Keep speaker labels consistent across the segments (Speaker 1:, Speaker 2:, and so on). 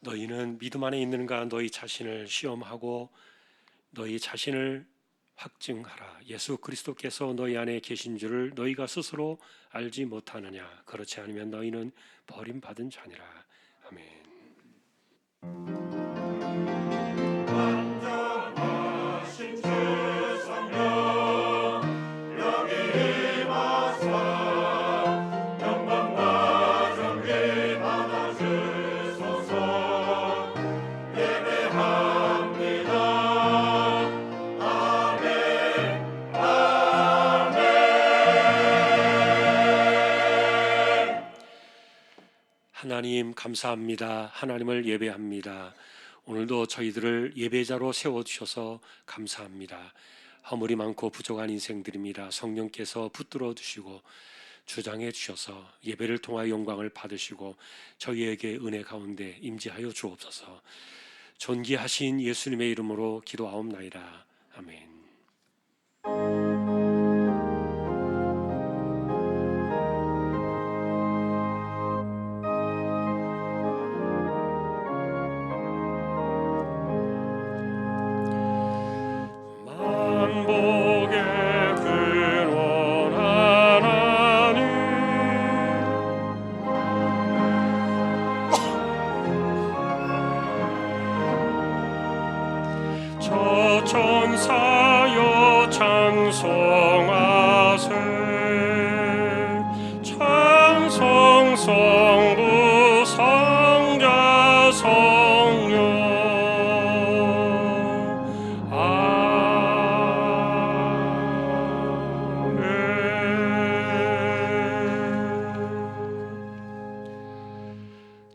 Speaker 1: 너희는 믿음 안에 있는가? 너희 자신을 시험하고 너희 자신을 확증하라. 예수 그리스도께서 너희 안에 계신 줄을 너희가 스스로 알지 못하느냐? 그렇지 않으면 너희는 버림받은 자니라. 아멘.
Speaker 2: 완전하신 주 성령 여기 임하사 영광과 존귀 받아주소서. 예배합니다. 아멘. 아멘.
Speaker 1: 하나님 감사합니다. 하나님을 예배합니다. 오늘도 저희들을 예배자로 세워주셔서 감사합니다. 허물이 많고 부족한 인생들입니다. 성령께서 붙들어 주시고 주장해 주셔서 예배를 통하여 영광을 받으시고 저희에게 은혜 가운데 임재하여 주옵소서. 존귀하신 예수님의 이름으로 기도하옵나이다. 아멘.
Speaker 2: 만복의 근원 하나님 저 천사여 찬송하세. 찬송 성부 성자 성령.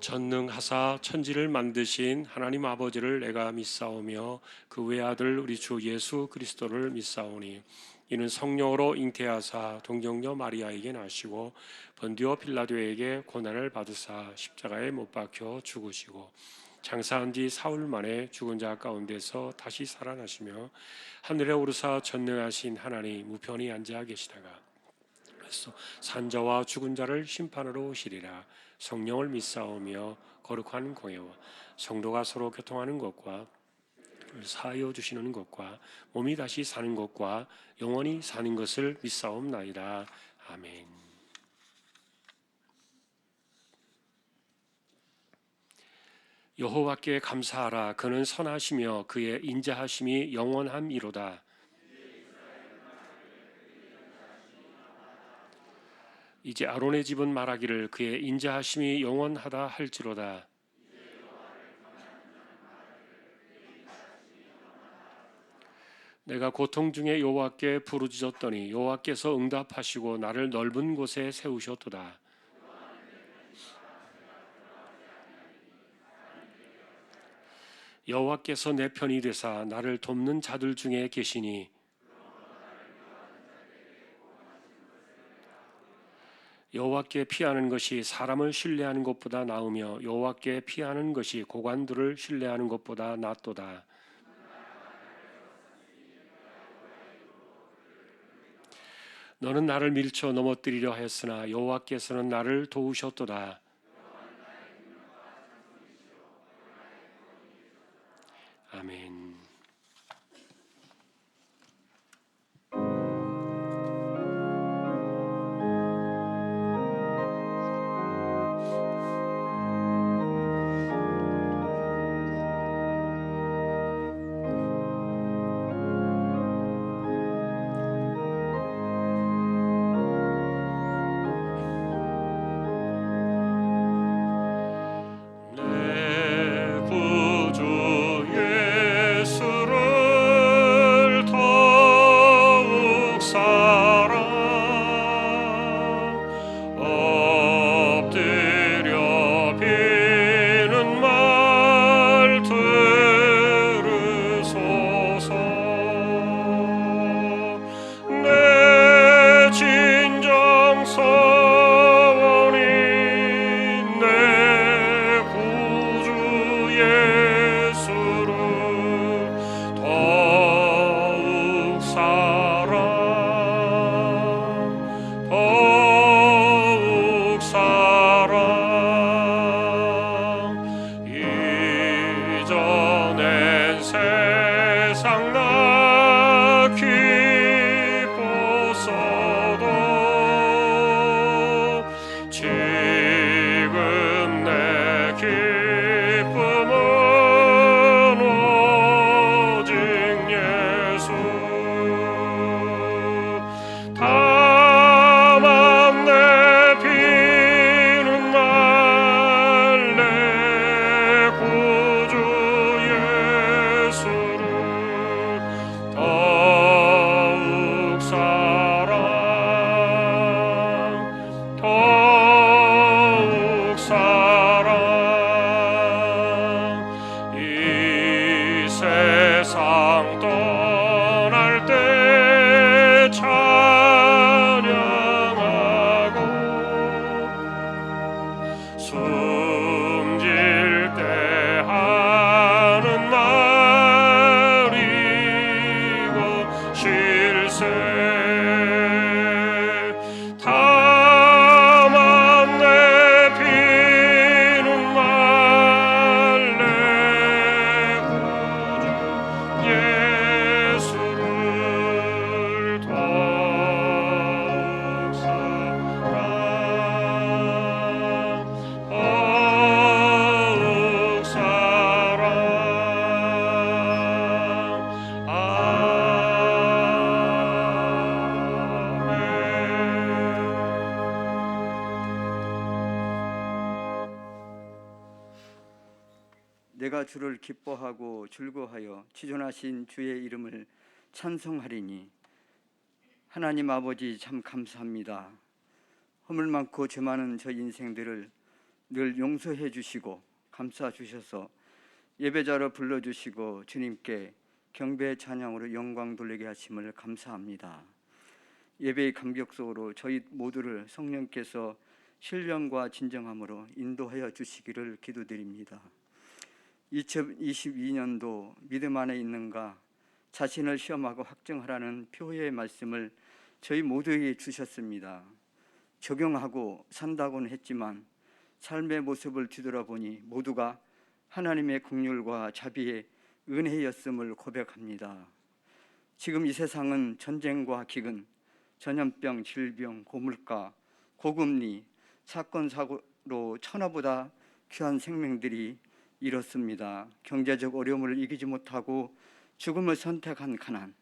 Speaker 1: 전능하사 천지를 만드신 하나님 아버지를 내가 믿사오며 그 외아들 우리 주 예수 그리스도를 믿사오니 이는 성령으로 잉태하사 동정녀 마리아에게 나시고 본디오 빌라도에게 고난을 받으사 십자가에 못 박혀 죽으시고 장사한 지 사흘 만에 죽은 자 가운데서 다시 살아나시며 하늘에 오르사 전능하신 하나님 우편히 앉아 계시다가 산자와 죽은 자를 심판하러 오시리라. 성령을 믿사오며 거룩한 공예와 성도가 서로 교통하는 것과 사하여 주시는 것과 몸이 다시 사는 것과 영원히 사는 것을 믿사옵나이다. 아멘. 여호와께 감사하라. 그는 선하시며 그의 인자하심이 영원함이로다. 이제 아론의 집은 말하기를 그의 인자하심이 영원하다 할지로다. 내가 고통 중에 여호와께 부르짖었더니 여호와께서 응답하시고 나를 넓은 곳에 세우셨도다. 여호와께서 내 편이 되사 나를 돕는 자들 중에 계시니 여호와께 피하는 것이 사람을 신뢰하는 것보다 나으며 여호와께 피하는 것이 고관들을 신뢰하는 것보다 낫도다. 너는 나를 밀쳐 넘어뜨리려 했으나 여호와께서는 나를 도우셨도다. 아멘.
Speaker 3: 내가 주를 기뻐하고 즐거워하여 지존하신 주의 이름을 찬송하리니 하나님 아버지 참 감사합니다. 허물 많고 죄 많은 저 인생들을 늘 용서해 주시고 감싸 주셔서 예배자로 불러주시고 주님께 경배 찬양으로 영광 돌리게 하심을 감사합니다. 예배의 감격 속으로 저희 모두를 성령께서 신령과 진정함으로 인도하여 주시기를 기도드립니다. 2022년도 믿음 안에 있는가 자신을 시험하고 확증하라는 표의 말씀을 저희 모두에게 주셨습니다. 적용하고 산다고는 했지만 삶의 모습을 뒤돌아보니 모두가 하나님의 긍휼과 자비의 은혜였음을 고백합니다. 지금 이 세상은 전쟁과 기근, 전염병, 질병, 고물가, 고금리, 사건 사고로 천하보다 귀한 생명들이 잃었습니다. 경제적 어려움을 이기지 못하고 죽음을 선택한 가난,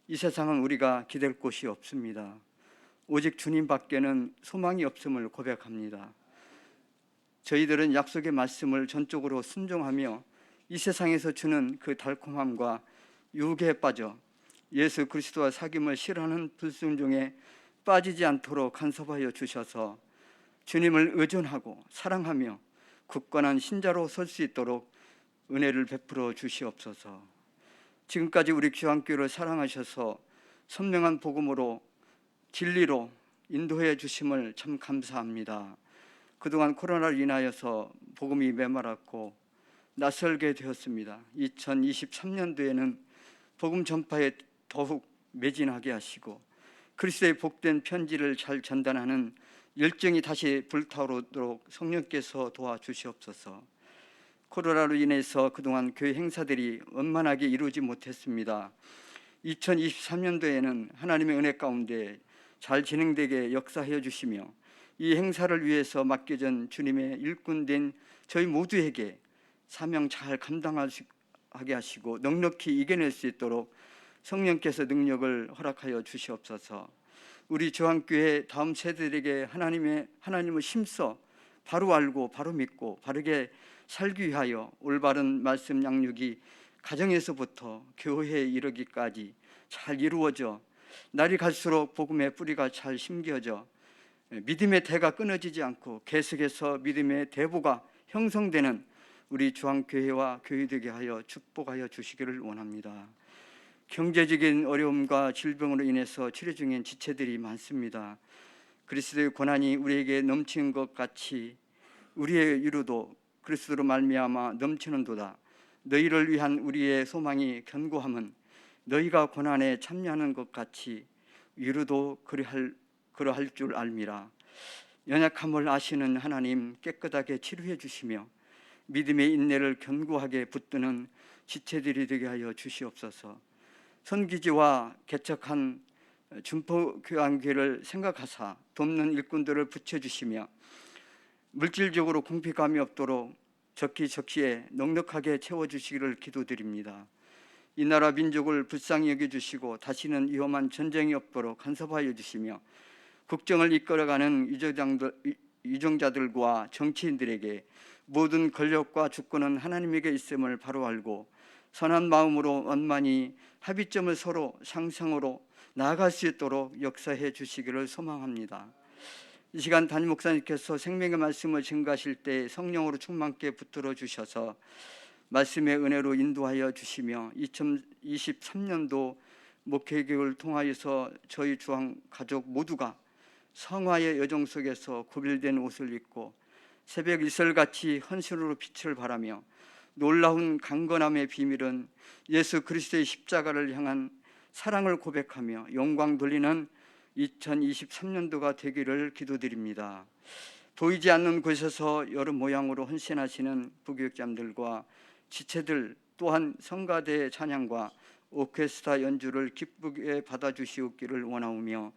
Speaker 3: 이 세상은 우리가 기댈 곳이 없습니다. 오직 주님밖에는 소망이 없음을 고백합니다. 저희들은 약속의 말씀을 전적으로 순종하며 이 세상에서 주는 그 달콤함과 유혹에 빠져 예수 그리스도와 사귐을 싫어하는 불순종에 빠지지 않도록 간섭하여 주셔서 주님을 의존하고 사랑하며 굳건한 신자로 설 수 있도록 은혜를 베풀어 주시옵소서. 지금까지 우리 귀환교회를 사랑하셔서 선명한 복음으로 진리로 인도해 주심을 참 감사합니다. 그동안 코로나로 인하여서 복음이 메말랐고 낯설게 되었습니다. 2023년도에는 복음 전파에 더욱 매진하게 하시고 그리스도의 복된 편지를 잘 전달하는 열정이 다시 불타오르도록 성령께서 도와주시옵소서. 코로나로 인해서 그동안 교회 행사들이 원만하게 이루어지지 못했습니다. 2023년도에는 하나님의 은혜 가운데 잘 진행되게 역사하여 주시며 이 행사를 위해서 맡겨진 주님의 일꾼된 저희 모두에게 사명 잘 감당하게 하시고 넉넉히 이겨낼 수 있도록 성령께서 능력을 허락하여 주시옵소서. 우리 저항교회 다음 세대들에게 하나님을 심써 바로 알고 바로 믿고 바르게 살기 위하여 올바른 말씀 양육이 가정에서부터 교회에 이르기까지 잘 이루어져 날이 갈수록 복음의 뿌리가 잘 심겨져 믿음의 대가 끊어지지 않고 계속해서 믿음의 대보가 형성되는 우리 중앙교회와 교회되게 하여 축복하여 주시기를 원합니다. 경제적인 어려움과 질병으로 인해서 치료 중인 지체들이 많습니다. 그리스도의 고난이 우리에게 넘치는 것 같이 우리의 위로도 그리스도로 말미암아 넘치는도다. 너희를 위한 우리의 소망이 견고함은 너희가 고난에 참여하는 것 같이 위로도 그러할 줄 알미라. 연약함을 아시는 하나님 깨끗하게 치료해 주시며 믿음의 인내를 견고하게 붙드는 지체들이 되게 하여 주시옵소서. 선기지와 개척한 준포교환교회를 생각하사 돕는 일꾼들을 붙여주시며 물질적으로 궁핍감이 없도록 적기에 넉넉하게 채워주시기를 기도드립니다. 이 나라 민족을 불쌍히 여겨주시고 다시는 위험한 전쟁이 없도록 간섭하여 주시며 국정을 이끌어가는 위정자들과 정치인들에게 모든 권력과 주권은 하나님에게 있음을 바로 알고 선한 마음으로 원만히 합의점을 서로 상생으로 나아갈 수 있도록 역사해 주시기를 소망합니다. 이 시간 담임 목사님께서 생명의 말씀을 증거하실 때 성령으로 충만케 붙들어 주셔서 말씀의 은혜로 인도하여 주시며 2023년도 목회교를 통하여서 저희 주황 가족 모두가 성화의 여정 속에서 구별된 옷을 입고 새벽 이슬같이 헌신으로 빛을 발하며 놀라운 강건함의 비밀은 예수 그리스도의 십자가를 향한 사랑을 고백하며 영광 돌리는 2023년도가 되기를 기도드립니다. 보이지 않는 곳에서 여러 모양으로 헌신하시는 부교육자들과 지체들 또한 성가대 찬양과 오케스트라 연주를 기쁘게 받아주시옵기를 원하오며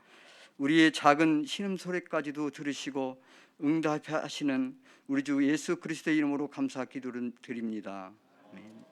Speaker 3: 우리의 작은 신음소리까지도 들으시고 응답하시는 우리 주 예수 그리스도의 이름으로 감사 기도를 드립니다. 아멘.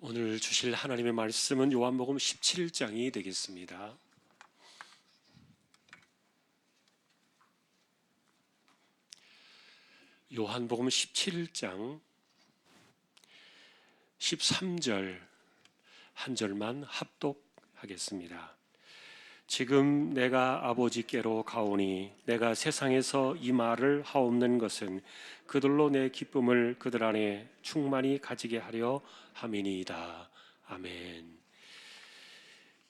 Speaker 1: 오늘 주실 하나님의 말씀은 요한복음 17장이 되겠습니다. 요한복음 17장 13절 한 절만 합독하겠습니다. 지금 내가 아버지께로 가오니 내가 세상에서 이 말을 하옵는 것은 그들로 내 기쁨을 그들 안에 충만히 가지게 하려 함이니이다. 아멘.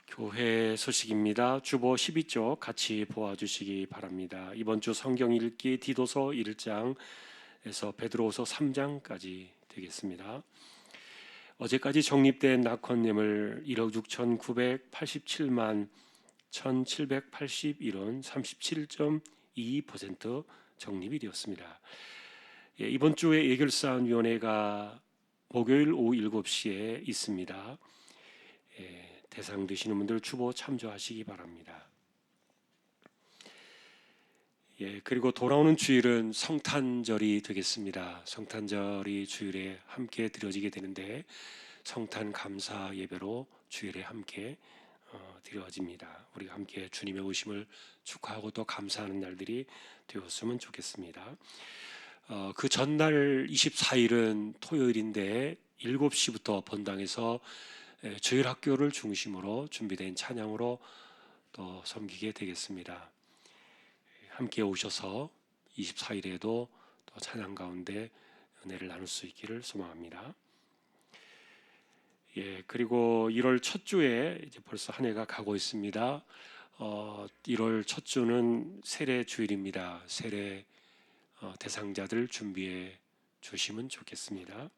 Speaker 1: 교회 소식입니다. 주보 12쪽 같이 보아주시기 바랍니다. 이번 주 성경 읽기 디도서 1장에서 베드로서 3장까지 되겠습니다. 어제까지 적립된 낙헌예물 1억 6,987만 1,781원 37.22% 적립이 되었습니다. 이번 주에 예결사안위원회가 목요일 오후 7시에 있습니다. 대상 되시는 분들 주보 참조하시기 바랍니다. 그리고 돌아오는 주일은 성탄절이 되겠습니다. 성탄절이 주일에 함께 드려지게 되는데 성탄 감사 예배로 주일에 함께 드려집니다. 우리가 함께 주님의 오심을 축하하고 또 감사하는 날들이 되었으면 좋겠습니다. 그 전날 24일은 토요일인데 7시부터 본당에서 주일학교를 중심으로 준비된 찬양으로 또 섬기게 되겠습니다. 함께 오셔서 24일에도 또 찬양 가운데 은혜를 나눌 수 있기를 소망합니다. 그리고 1월 첫 주에 이제 벌써 한 해가 가고 있습니다. 1월 첫 주는 세례 주일입니다. 세례 대상자들 준비해 주시면 좋겠습니다.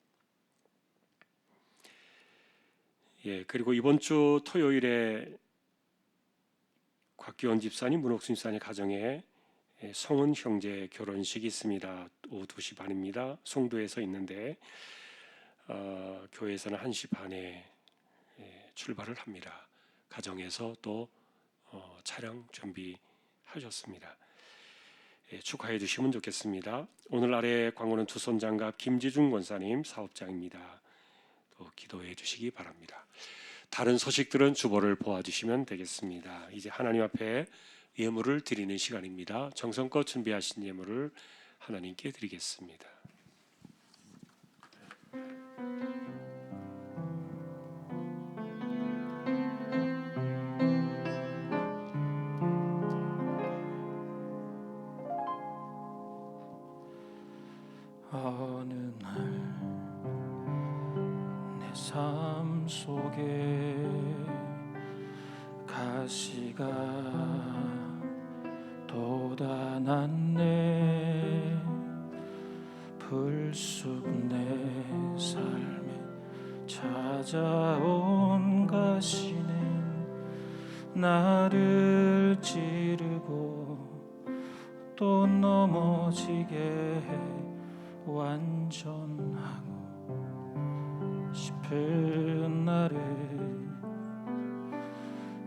Speaker 1: 그리고 이번 주 토요일에 곽기원 집사님, 문옥순 집사님 가정에 성은 형제 결혼식이 있습니다. 오후 2시 반입니다. 송도에서 있는데 교회에서는 1시 반에 출발을 합니다. 가정에서 또 차량 준비하셨습니다. 축하해 주시면 좋겠습니다. 오늘 아래 광고는 두손장갑 김지중 권사님 사업장입니다. 또 기도해 주시기 바랍니다. 다른 소식들은 주보를 보아주시면 되겠습니다. 이제 하나님 앞에 예물을 드리는 시간입니다. 정성껏 준비하신 예물을 하나님께 드리겠습니다.
Speaker 2: 어느 날 내 삶 속에 가시가 돋아났네. 불쑥 내 삶에 찾아온 가시는 나를 찌르고 또 넘어지게 해 완전하고 싶은 나를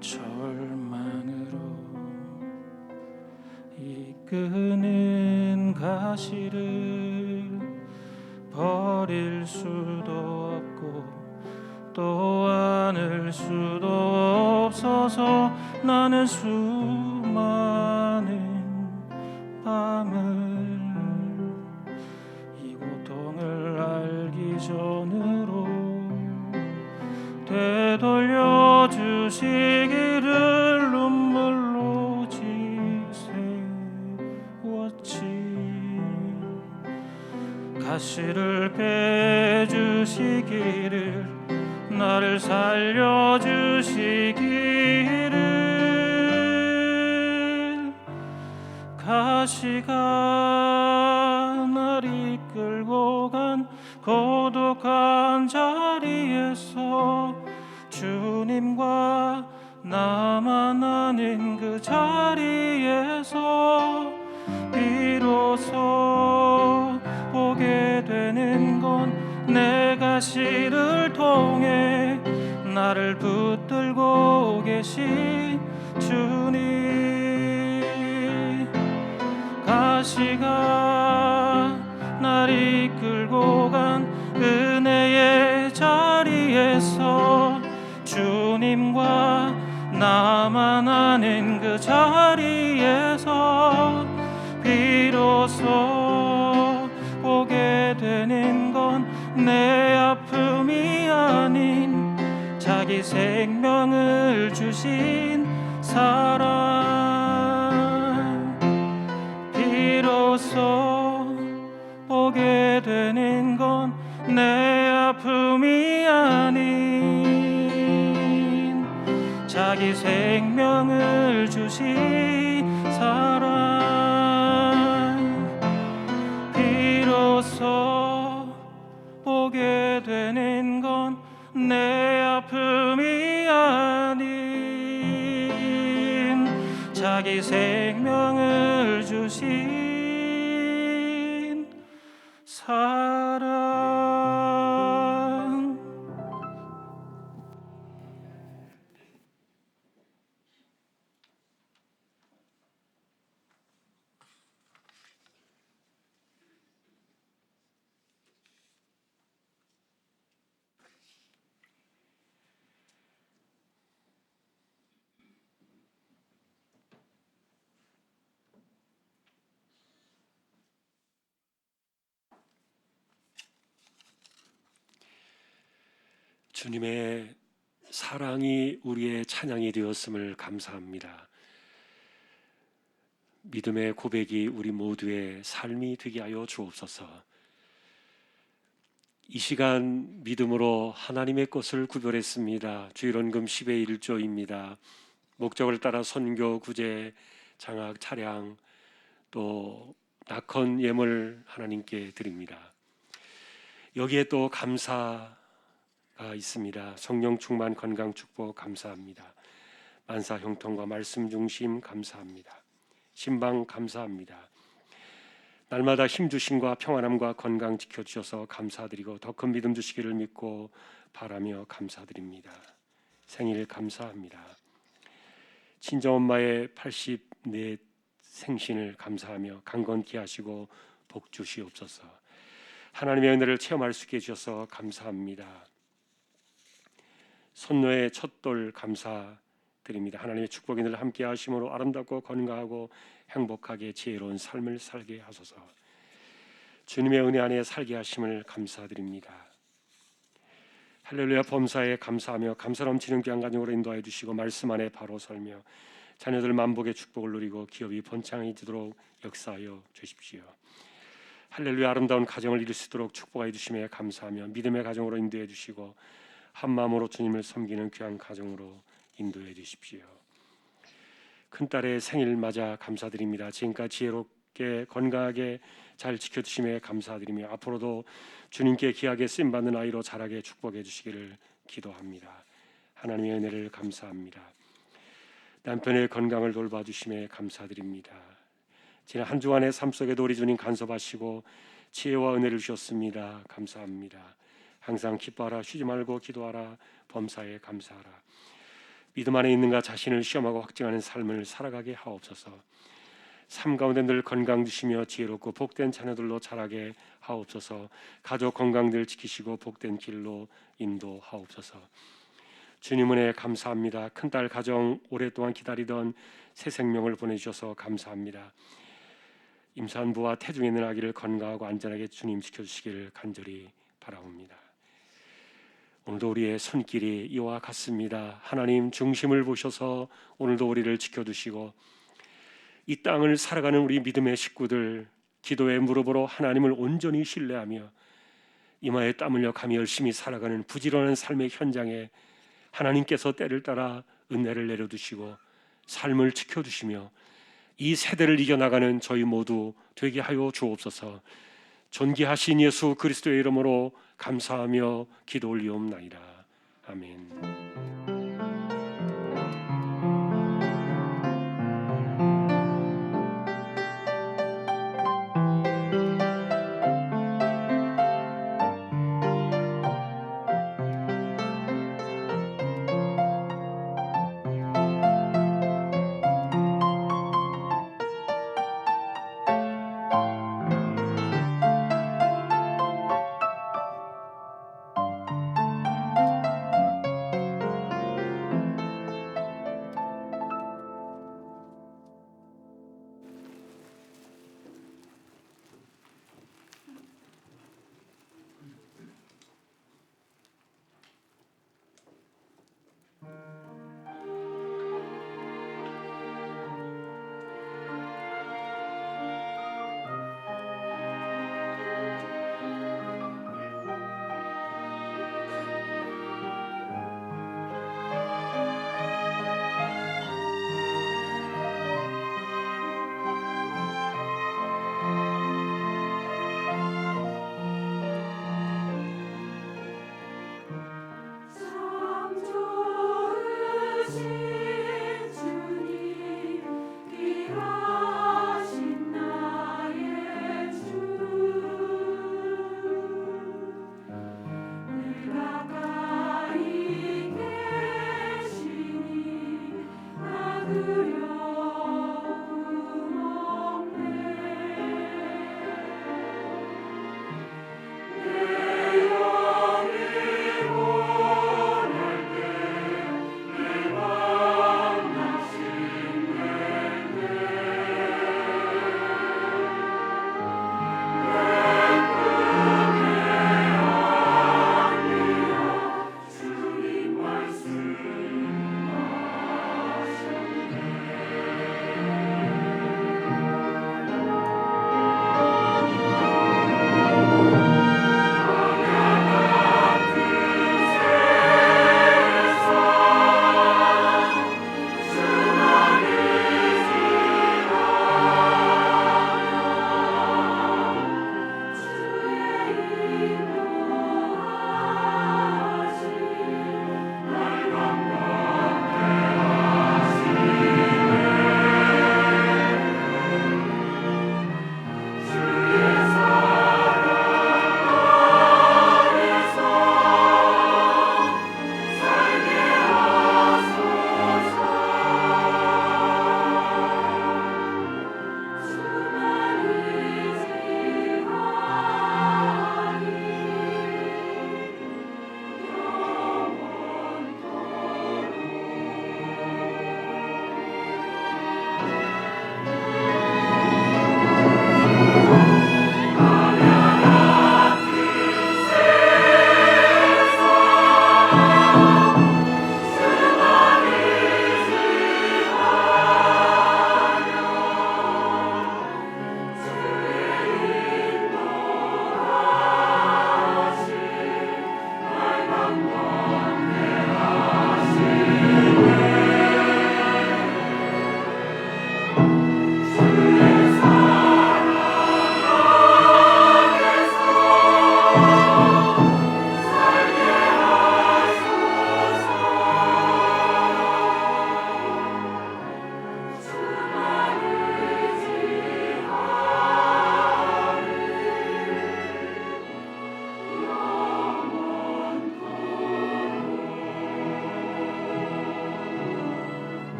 Speaker 2: 절망으로 이끄는 가시를 버릴 수도 없고 또 안을 수도 없어서 나는 수많은 밤을 이 고통을 알기 전으로 되돌려 주시기를 눈물로 지새웠지. 가시를 빼주시기를 나를 살려주시기를. 가시가 날 이끌고 간 고독한 자리에서 주님과 나만 아는 그 자리에서 비로소 보게 되는 건 내 가시를 통해 나를 붙들고 계신 주님. 가시가 날 이끌고 간 은혜의 자리에서 하나님과 나만 아는 그 자리에서 비로소 보게 되는 건 내 아픔이 아닌 자기 생명을 주신 사랑. 비로소 보게 되는 건 내 아픔이 아닌 자기 생명을 주신 사랑. 비로소 보게 되는 건 내 아픔이 아닌 자기 생명을 주신 사랑.
Speaker 1: 주님의 사랑이 우리의 찬양이 되었음을 감사합니다. 믿음의 고백이 우리 모두의 삶이 되게 하여 주옵소서. 이 시간 믿음으로 하나님의 것을 구별했습니다. 주일원금 10의 1조입니다. 목적을 따라 선교, 구제, 장학, 차량, 또 낙헌 예물 하나님께 드립니다. 여기에 또 감사가 있습니다. 성령 충만, 건강 축복 감사합니다. 만사 형통과 말씀 중심 감사합니다. 신방 감사합니다. 날마다 힘 주심과 평안함과 건강 지켜주셔서 감사드리고 더 큰 믿음 주시기를 믿고 바라며 감사드립니다. 생일 감사합니다. 친정엄마의 84 생신을 감사하며 강건케 하시고 복 주시옵소서. 하나님의 은혜를 체험할 수 있게 해주셔서 감사합니다. 손노의 첫돌 감사드립니다. 하나님의 축복이 늘 함께 하심으로 아름답고 건강하고 행복하게 지혜로운 삶을 살게 하소서. 주님의 은혜 안에 살게 하심을 감사드립니다. 할렐루야. 범사에 감사하며 감사 넘치는 귀한 가정으로 인도하여 주시고 말씀 안에 바로 설며 자녀들 만복의 축복을 누리고 기업이 번창해지도록 역사하여 주십시오. 할렐루야. 아름다운 가정을 이룰 수 있도록 축복하여 주심에 감사하며 믿음의 가정으로 인도해 주시고 한 마음으로 주님을 섬기는 귀한 가정으로 인도해 주십시오. 큰딸의 생일 맞아 감사드립니다. 지금까지 지혜롭게 건강하게 잘 지켜주심에 감사드리며 앞으로도 주님께 귀하게 쓰임받는 아이로 자라게 축복해 주시기를 기도합니다. 하나님의 은혜를 감사합니다. 남편의 건강을 돌봐주심에 감사드립니다. 지난 한 주간의 삶 속에도 우리 주님 간섭하시고 지혜와 은혜를 주셨습니다. 감사합니다. 항상 기뻐하라, 쉬지 말고 기도하라, 범사에 감사하라. 믿음 안에 있는가 자신을 시험하고 확증하는 삶을 살아가게 하옵소서. 삶 가운데 늘 건강 주시며 지혜롭고 복된 자녀들로 자라게 하옵소서. 가족 건강들 지키시고 복된 길로 인도하옵소서. 주님 은혜 감사합니다. 큰딸 가정 오랫동안 기다리던 새 생명을 보내주셔서 감사합니다. 임산부와 태중에 있는 아기를 건강하고 안전하게 주님 지켜주시기를 간절히 바라옵니다. 오늘도 우리의 손길이 이와 같습니다. 하나님 중심을 보셔서 오늘도 우리를 지켜주시고 이 땅을 살아가는 우리 믿음의 식구들 기도의 무릎으로 하나님을 온전히 신뢰하며 이마에 땀 흘려 감히 열심히 살아가는 부지런한 삶의 현장에 하나님께서 때를 따라 은혜를 내려두시고 삶을 지켜주시며 이 세대를 이겨나가는 저희 모두 되게 하여 주옵소서. 존귀하신 예수 그리스도의 이름으로 감사하며 기도 올리옵나이다. 아멘.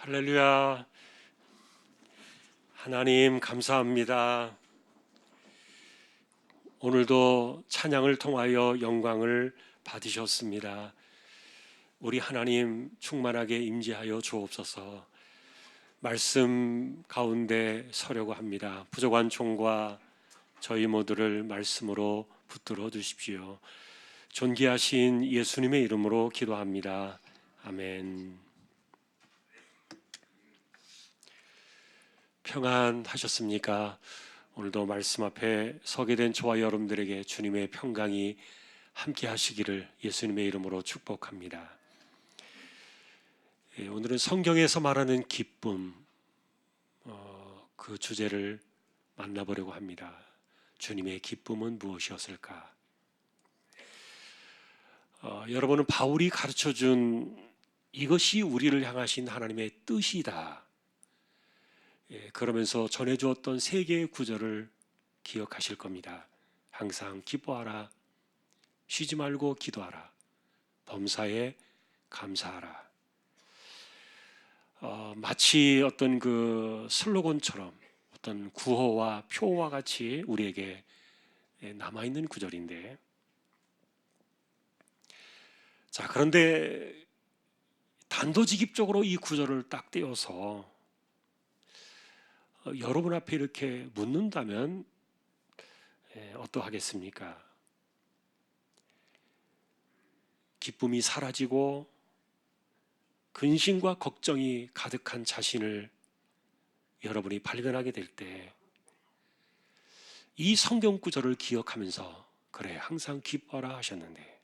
Speaker 1: 할렐루야. 하나님 감사합니다. 오늘도 찬양을 통하여 영광을 받으셨습니다. 우리 하나님 충만하게 임재하여 주옵소서. 말씀 가운데 서려고 합니다. 부족한 종과 저희 모두를 말씀으로 붙들어 주십시오. 존귀하신 예수님의 이름으로 기도합니다. 아멘. 평안하셨습니까? 오늘도 말씀 앞에 서게 된 저와 여러분들에게 주님의 평강이 함께 하시기를 예수님의 이름으로 축복합니다. 오늘은 성경에서 말하는 기쁨, 그 주제를 만나보려고 합니다. 주님의 기쁨은 무엇이었을까? 여러분은 바울이 가르쳐준 이것이 우리를 향하신 하나님의 뜻이다, 그러면서 전해주었던 세 개의 구절을 기억하실 겁니다. 항상 기뻐하라, 쉬지 말고 기도하라, 범사에 감사하라. 마치 어떤 그 슬로건처럼 어떤 구호와 표와 같이 우리에게 남아있는 구절인데, 자, 그런데 단도직입적으로 이 구절을 딱 떼어서 여러분 앞에 이렇게 묻는다면 어떠하겠습니까? 기쁨이 사라지고 근심과 걱정이 가득한 자신을 여러분이 발견하게 될 때 이 성경 구절을 기억하면서 그래, 항상 기뻐하라 하셨는데,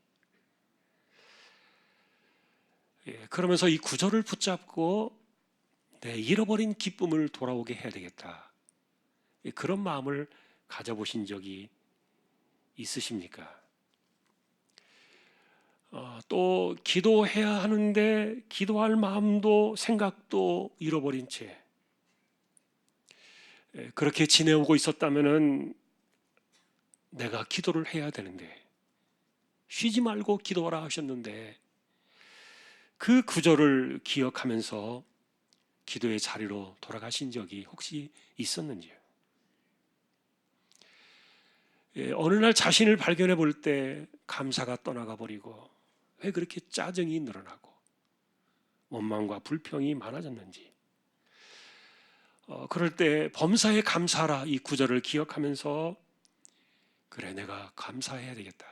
Speaker 1: 그러면서 이 구절을 붙잡고 내 잃어버린 기쁨을 돌아오게 해야 되겠다, 그런 마음을 가져보신 적이 있으십니까? 또 기도해야 하는데 기도할 마음도 생각도 잃어버린 채 그렇게 지내오고 있었다면은 내가 기도를 해야 되는데, 쉬지 말고 기도하라 하셨는데 그 구절을 기억하면서 기도의 자리로 돌아가신 적이 혹시 있었는지요? 어느 날 자신을 발견해 볼 때 감사가 떠나가 버리고 왜 그렇게 짜증이 늘어나고 원망과 불평이 많아졌는지, 그럴 때 범사에 감사하라 이 구절을 기억하면서 그래, 내가 감사해야 되겠다,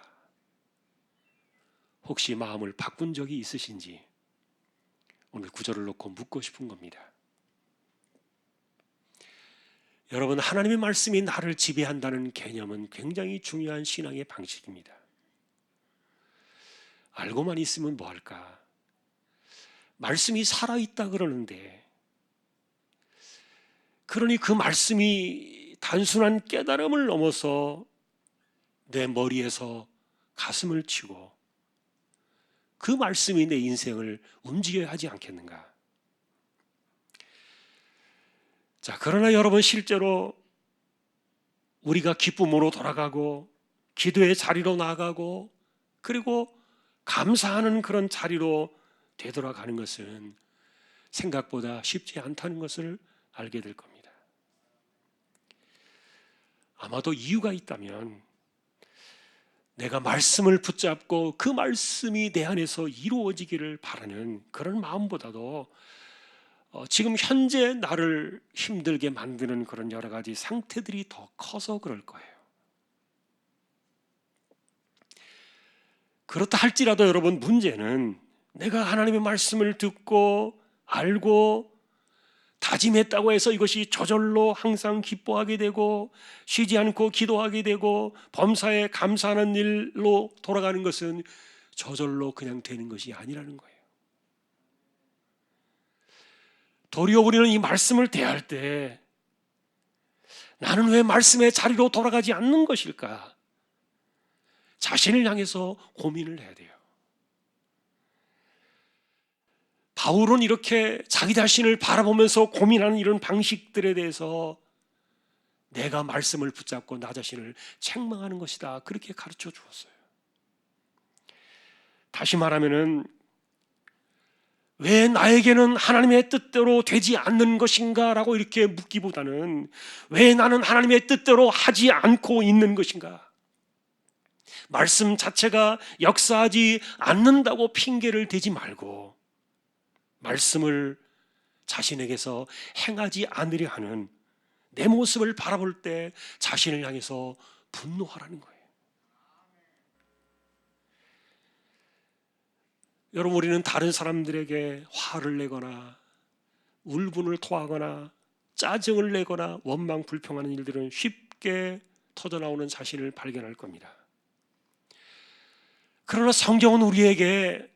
Speaker 1: 혹시 마음을 바꾼 적이 있으신지 오늘 구절을 놓고 묻고 싶은 겁니다. 여러분, 하나님의 말씀이 나를 지배한다는 개념은 굉장히 중요한 신앙의 방식입니다. 알고만 있으면 뭐할까? 말씀이 살아있다 그러는데, 그러니 그 말씀이 단순한 깨달음을 넘어서 내 머리에서 가슴을 치고 그 말씀이 내 인생을 움직여야 하지 않겠는가? 자, 그러나 여러분, 실제로 우리가 기쁨으로 돌아가고 기도의 자리로 나아가고 그리고 감사하는 그런 자리로 되돌아가는 것은 생각보다 쉽지 않다는 것을 알게 될 겁니다. 아마도 이유가 있다면 내가 말씀을 붙잡고 그 말씀이 내 안에서 이루어지기를 바라는 그런 마음보다도 지금 현재 나를 힘들게 만드는 그런 여러 가지 상태들이 더 커서 그럴 거예요. 그렇다 할지라도 여러분, 문제는 내가 하나님의 말씀을 듣고 알고 다짐했다고 해서 이것이 저절로 항상 기뻐하게 되고 쉬지 않고 기도하게 되고 범사에 감사하는 일로 돌아가는 것은 저절로 그냥 되는 것이 아니라는 거예요. 도리어 우리는 이 말씀을 대할 때 나는 왜 말씀의 자리로 돌아가지 않는 것일까? 자신을 향해서 고민을 해야 돼요. 바울은 이렇게 자기 자신을 바라보면서 고민하는 이런 방식들에 대해서 내가 말씀을 붙잡고 나 자신을 책망하는 것이다, 그렇게 가르쳐 주었어요. 다시 말하면은 왜 나에게는 하나님의 뜻대로 되지 않는 것인가? 라고 이렇게 묻기보다는 왜 나는 하나님의 뜻대로 하지 않고 있는 것인가? 말씀 자체가 역사하지 않는다고 핑계를 대지 말고 말씀을 자신에게서 행하지 않으려 하는 내 모습을 바라볼 때 자신을 향해서 분노하라는 거예요. 여러분, 우리는 다른 사람들에게 화를 내거나 울분을 토하거나 짜증을 내거나 원망 불평하는 일들은 쉽게 터져나오는 자신을 발견할 겁니다. 그러나 성경은 우리에게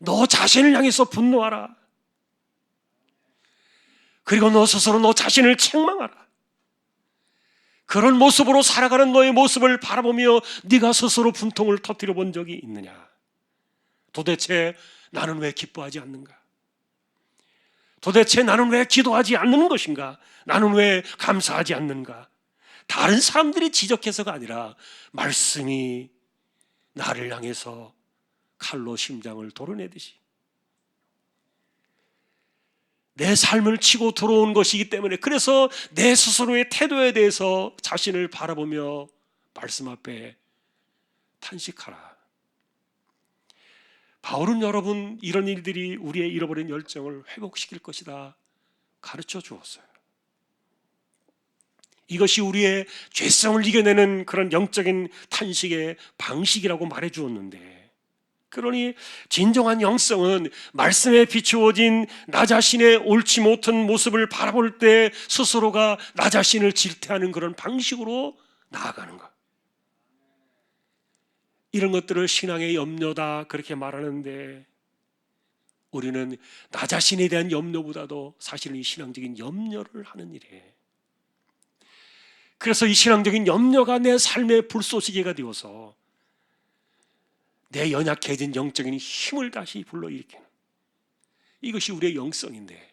Speaker 1: 너 자신을 향해서 분노하라. 그리고 너 스스로 너 자신을 책망하라. 그런 모습으로 살아가는 너의 모습을 바라보며 네가 스스로 분통을 터뜨려 본 적이 있느냐? 도대체 나는 왜 기뻐하지 않는가? 도대체 나는 왜 기도하지 않는 것인가? 나는 왜 감사하지 않는가? 다른 사람들이 지적해서가 아니라 말씀이 나를 향해서 칼로 심장을 도려내듯이 내 삶을 치고 들어온 것이기 때문에, 그래서 내 스스로의 태도에 대해서 자신을 바라보며 말씀 앞에 탄식하라. 바울은 여러분, 이런 일들이 우리의 잃어버린 열정을 회복시킬 것이다 가르쳐 주었어요. 이것이 우리의 죄성을 이겨내는 그런 영적인 탄식의 방식이라고 말해 주었는데, 그러니 진정한 영성은 말씀에 비추어진 나 자신의 옳지 못한 모습을 바라볼 때 스스로가 나 자신을 질타하는 그런 방식으로 나아가는 것, 이런 것들을 신앙의 염려다 그렇게 말하는데, 우리는 나 자신에 대한 염려보다도 사실은 이 신앙적인 염려를 하는 일이에요. 그래서 이 신앙적인 염려가 내 삶의 불쏘시개가 되어서 내 연약해진 영적인 힘을 다시 불러일으키는, 이것이 우리의 영성인데,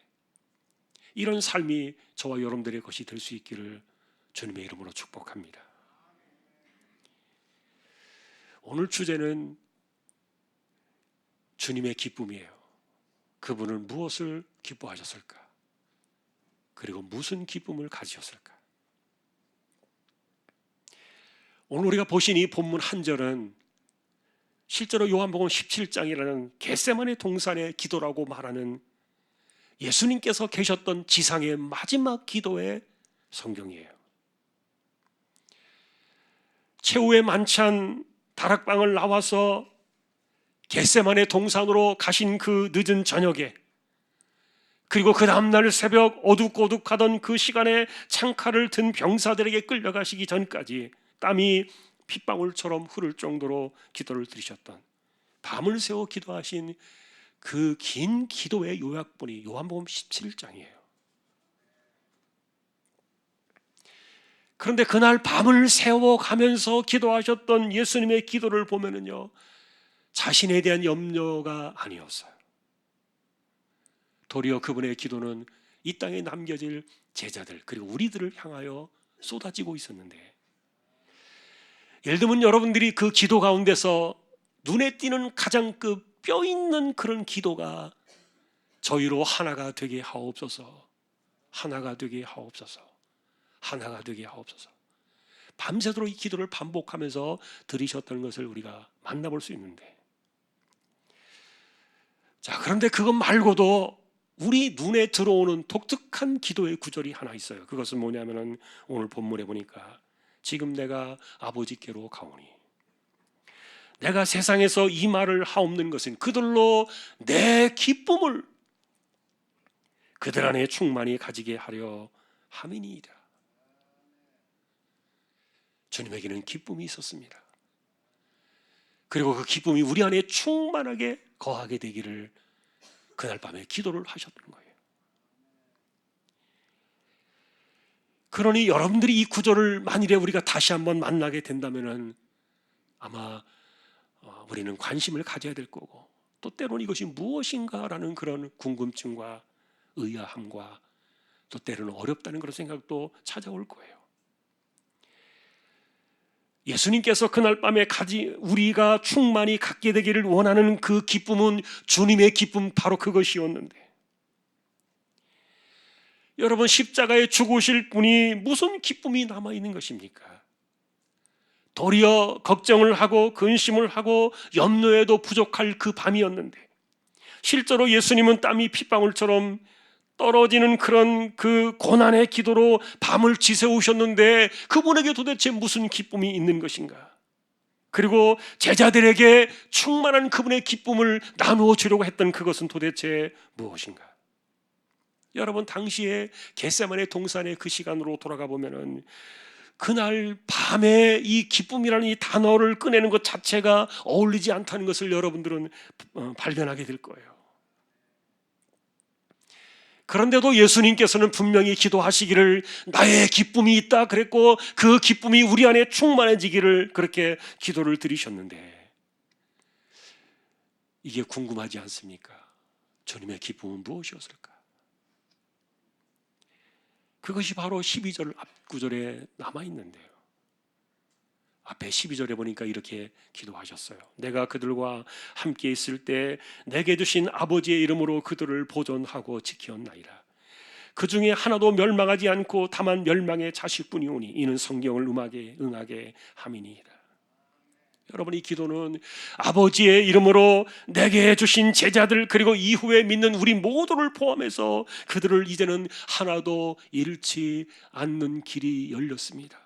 Speaker 1: 이런 삶이 저와 여러분들의 것이 될 수 있기를 주님의 이름으로 축복합니다. 오늘 주제는 주님의 기쁨이에요. 그분은 무엇을 기뻐하셨을까? 그리고 무슨 기쁨을 가지셨을까? 오늘 우리가 보신 이 본문 한 절은 실제로 요한복음 17장이라는 겟세마네 동산의 기도라고 말하는 예수님께서 계셨던 지상의 마지막 기도의 성경이에요. 최후의 만찬 다락방을 나와서 겟세마네 동산으로 가신 그 늦은 저녁에, 그리고 그 다음날 새벽 어둑어둑하던 그 시간에 창칼을 든 병사들에게 끌려가시기 전까지 땀이 핏방울처럼 흐를 정도로 기도를 드리셨던, 밤을 새워 기도하신 그 긴 기도의 요약본이 요한복음 17장이에요. 그런데 그날 밤을 새워가면서 기도하셨던 예수님의 기도를 보면은요, 자신에 대한 염려가 아니었어요. 도리어 그분의 기도는 이 땅에 남겨질 제자들 그리고 우리들을 향하여 쏟아지고 있었는데, 예를 들면 여러분들이 그 기도 가운데서 눈에 띄는 가장 그 뼈 있는 그런 기도가 저희로 하나가 되게 하옵소서, 하나가 되게 하옵소서, 하나가 되게 하옵소서, 밤새도록 이 기도를 반복하면서 드리셨다는 것을 우리가 만나볼 수 있는데, 자, 그런데 그것 말고도 우리 눈에 들어오는 독특한 기도의 구절이 하나 있어요. 그것은 뭐냐면은 오늘 본문에 보니까 지금 내가 아버지께로 가오니, 내가 세상에서 이 말을 하옵는 것은 그들로 내 기쁨을 그들 안에 충만히 가지게 하려 함이니이다. 주님에게는 기쁨이 있었습니다. 그리고 그 기쁨이 우리 안에 충만하게 거하게 되기를 그날 밤에 기도를 하셨던 거예요. 그러니 여러분들이 이 구절을 만일에 우리가 다시 한번 만나게 된다면 아마 우리는 관심을 가져야 될 거고, 또 때로는 이것이 무엇인가라는 그런 궁금증과 의아함과 또 때로는 어렵다는 그런 생각도 찾아올 거예요. 예수님께서 그날 밤에 우리가 충만히 갖게 되기를 원하는 그 기쁨은 주님의 기쁨, 바로 그것이었는데, 여러분, 십자가에 죽으실 분이 무슨 기쁨이 남아있는 것입니까? 도리어 걱정을 하고 근심을 하고 염려에도 부족할 그 밤이었는데, 실제로 예수님은 땀이 핏방울처럼 떨어지는 그런 그 고난의 기도로 밤을 지새우셨는데, 그분에게 도대체 무슨 기쁨이 있는 것인가? 그리고 제자들에게 충만한 그분의 기쁨을 나누어 주려고 했던 그것은 도대체 무엇인가? 여러분, 당시에 겟세마네 동산의 그 시간으로 돌아가 보면은 그날 밤에 이 기쁨이라는 이 단어를 꺼내는 것 자체가 어울리지 않다는 것을 여러분들은 발견하게 될 거예요. 그런데도 예수님께서는 분명히 기도하시기를 나의 기쁨이 있다 그랬고, 그 기쁨이 우리 안에 충만해지기를 그렇게 기도를 드리셨는데, 이게 궁금하지 않습니까? 주님의 기쁨은 무엇이었을까? 그것이 바로 12절 앞구절에 남아있는데요, 앞에 12절에 보니까 이렇게 기도하셨어요. 내가 그들과 함께 있을 때 내게 주신 아버지의 이름으로 그들을 보존하고 지켰나이다. 그 중에 하나도 멸망하지 않고 다만 멸망의 자식뿐이오니 이는 성경을 응하게 함이니이다. 여러분, 이 기도는 아버지의 이름으로 내게 주신 제자들, 그리고 이후에 믿는 우리 모두를 포함해서 그들을 이제는 하나도 잃지 않는 길이 열렸습니다.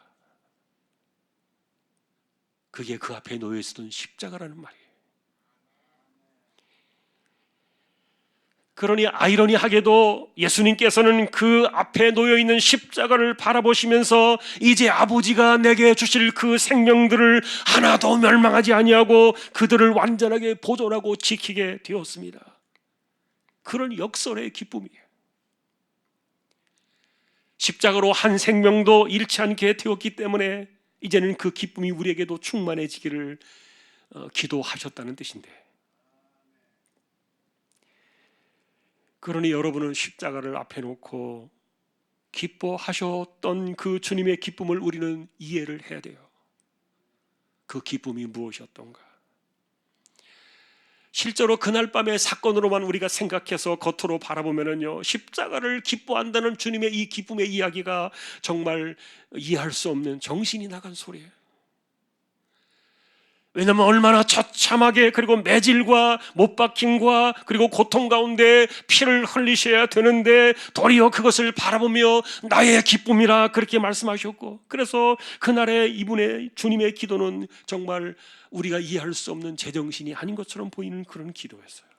Speaker 1: 그게 그 앞에 놓여 있었던 십자가라는 말이에요. 그러니 아이러니하게도 예수님께서는 그 앞에 놓여 있는 십자가를 바라보시면서 이제 아버지가 내게 주실 그 생명들을 하나도 멸망하지 아니하고 그들을 완전하게 보존하고 지키게 되었습니다. 그런 역설의 기쁨이에요. 십자가로 한 생명도 잃지 않게 되었기 때문에 이제는 그 기쁨이 우리에게도 충만해지기를 기도하셨다는 뜻인데, 그러니 여러분은 십자가를 앞에 놓고 기뻐하셨던 그 주님의 기쁨을 우리는 이해를 해야 돼요. 그 기쁨이 무엇이었던가? 실제로 그날 밤의 사건으로만 우리가 생각해서 겉으로 바라보면요, 십자가를 기뻐한다는 주님의 이 기쁨의 이야기가 정말 이해할 수 없는 정신이 나간 소리예요. 왜냐하면 얼마나 처참하게, 그리고 매질과 못박힘과 그리고 고통 가운데 피를 흘리셔야 되는데 도리어 그것을 바라보며 나의 기쁨이라 그렇게 말씀하셨고, 그래서 그날의 이분의 주님의 기도는 정말 우리가 이해할 수 없는 제정신이 아닌 것처럼 보이는 그런 기도였어요.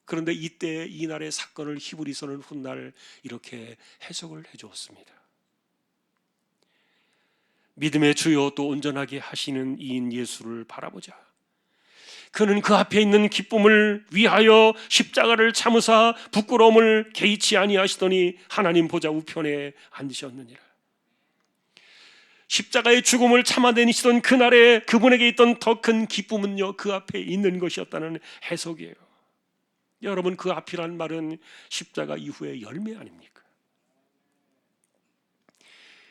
Speaker 1: 그런데 이때 이날의 사건을 히브리서는 훗날 이렇게 해석을 해주었습니다. 믿음의 주요 또 온전하게 하시는 이인 예수를 바라보자. 그는 그 앞에 있는 기쁨을 위하여 십자가를 참으사 부끄러움을 개의치 아니하시더니 하나님 보좌 우편에 앉으셨느니라. 십자가의 죽음을 참아내시던 그날에 그분에게 있던 더 큰 기쁨은요, 그 앞에 있는 것이었다는 해석이에요. 여러분, 그 앞이란 말은 십자가 이후의 열매 아닙니까?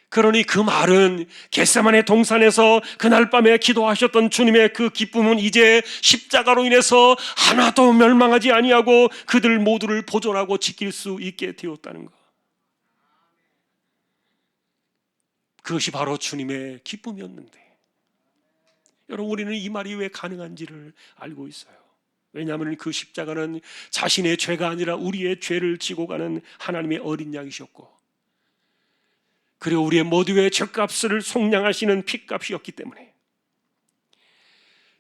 Speaker 1: 그러니 그 말은 겟세마네 동산에서 그날 밤에 기도하셨던 주님의 그 기쁨은 이제 십자가로 인해서 하나도 멸망하지 아니하고 그들 모두를 보존하고 지킬 수 있게 되었다는 것. 그것이 바로 주님의 기쁨이었는데, 여러분, 우리는 이 말이 왜 가능한지를 알고 있어요. 왜냐하면 그 십자가는 자신의 죄가 아니라 우리의 죄를 지고 가는 하나님의 어린 양이셨고, 그리고 우리의 모두의 죗값을 속량하시는 핏값이었기 때문에,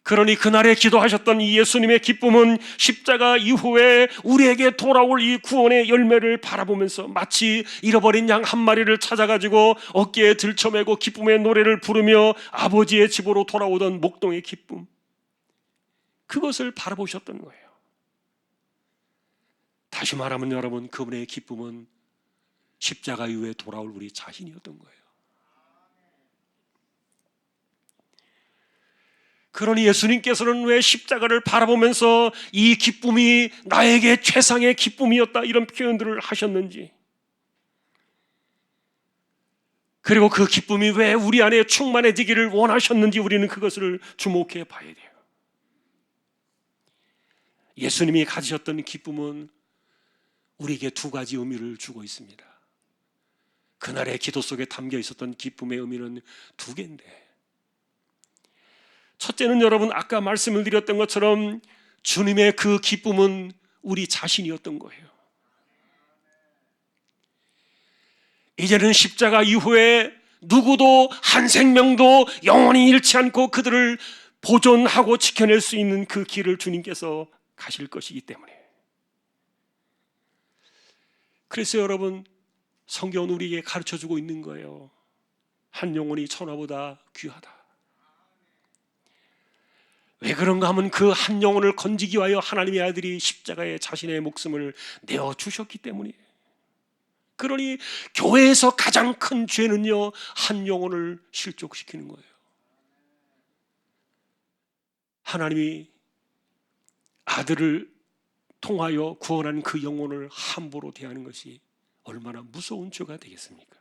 Speaker 1: 그러니 그날에 기도하셨던 이 예수님의 기쁨은 십자가 이후에 우리에게 돌아올 이 구원의 열매를 바라보면서 마치 잃어버린 양 한 마리를 찾아가지고 어깨에 들쳐매고 기쁨의 노래를 부르며 아버지의 집으로 돌아오던 목동의 기쁨, 그것을 바라보셨던 거예요. 다시 말하면 여러분, 그분의 기쁨은 십자가 이후에 돌아올 우리 자신이었던 거예요. 그러니 예수님께서는 왜 십자가를 바라보면서 이 기쁨이 나에게 최상의 기쁨이었다 이런 표현들을 하셨는지, 그리고 그 기쁨이 왜 우리 안에 충만해지기를 원하셨는지 우리는 그것을 주목해 봐야 돼요. 예수님이 가지셨던 기쁨은 우리에게 두 가지 의미를 주고 있습니다. 그날의 기도 속에 담겨 있었던 기쁨의 의미는 두 개인데, 첫째는 여러분 아까 말씀을 드렸던 것처럼 주님의 그 기쁨은 우리 자신이었던 거예요. 이제는 십자가 이후에 누구도 한 생명도 영원히 잃지 않고 그들을 보존하고 지켜낼 수 있는 그 길을 주님께서 가실 것이기 때문에, 그래서 여러분 성경은 우리에게 가르쳐주고 있는 거예요. 한 영혼이 천하보다 귀하다. 왜 그런가 하면 그 한 영혼을 건지기 위하여 하나님의 아들이 십자가에 자신의 목숨을 내어주셨기 때문이에요. 그러니 교회에서 가장 큰 죄는요, 한 영혼을 실족시키는 거예요. 하나님이 아들을 통하여 구원한 그 영혼을 함부로 대하는 것이 얼마나 무서운 죄가 되겠습니까?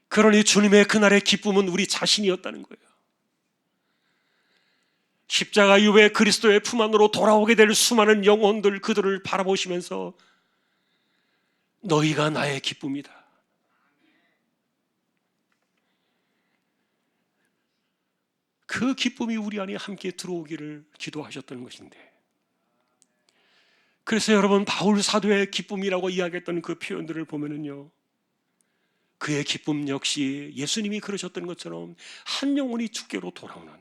Speaker 1: 그러니 주님의 그날의 기쁨은 우리 자신이었다는 거예요. 십자가 이후에 그리스도의 품 안으로 돌아오게 될 수많은 영혼들, 그들을 바라보시면서 너희가 나의 기쁨이다. 그 기쁨이 우리 안에 함께 들어오기를 기도하셨던 것인데, 그래서 여러분 바울 사도의 기쁨이라고 이야기했던 그 표현들을 보면은요, 그의 기쁨 역시 예수님이 그러셨던 것처럼 한 영혼이 주께로 돌아오는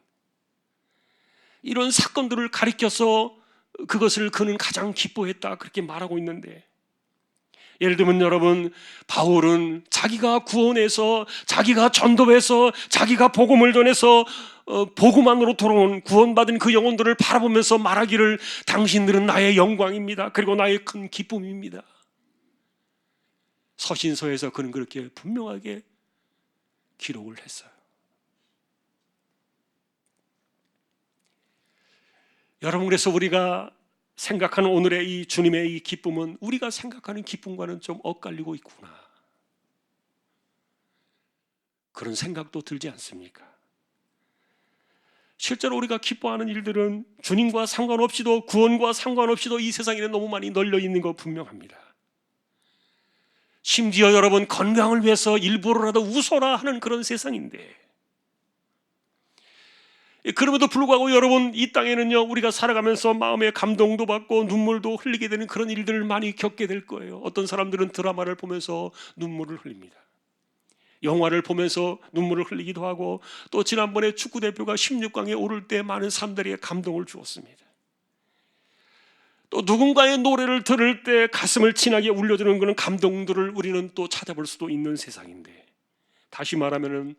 Speaker 1: 이런 사건들을 가리켜서 그것을 그는 가장 기뻐했다, 그렇게 말하고 있는데, 예를 들면 여러분 바울은 자기가 구원해서, 자기가 전도해서, 자기가 복음을 전해서 복음 안으로 돌아온 구원받은 그 영혼들을 바라보면서 말하기를 당신들은 나의 영광입니다, 그리고 나의 큰 기쁨입니다. 서신서에서 그는 그렇게 분명하게 기록을 했어요. 여러분, 그래서 우리가 생각하는 오늘의 이 주님의 이 기쁨은 우리가 생각하는 기쁨과는 좀 엇갈리고 있구나, 그런 생각도 들지 않습니까? 실제로 우리가 기뻐하는 일들은 주님과 상관없이도, 구원과 상관없이도 이 세상에 너무 많이 널려 있는 거 분명합니다. 심지어 여러분 건강을 위해서 일부러라도 웃어라 하는 그런 세상인데, 그럼에도 불구하고 여러분 이 땅에는요, 우리가 살아가면서 마음의 감동도 받고 눈물도 흘리게 되는 그런 일들을 많이 겪게 될 거예요. 어떤 사람들은 드라마를 보면서 눈물을 흘립니다. 영화를 보면서 눈물을 흘리기도 하고, 또 지난번에 축구대표가 16강에 오를 때 많은 사람들에게 감동을 주었습니다. 또 누군가의 노래를 들을 때 가슴을 진하게 울려주는 그런 감동들을 우리는 또 찾아볼 수도 있는 세상인데, 다시 말하면은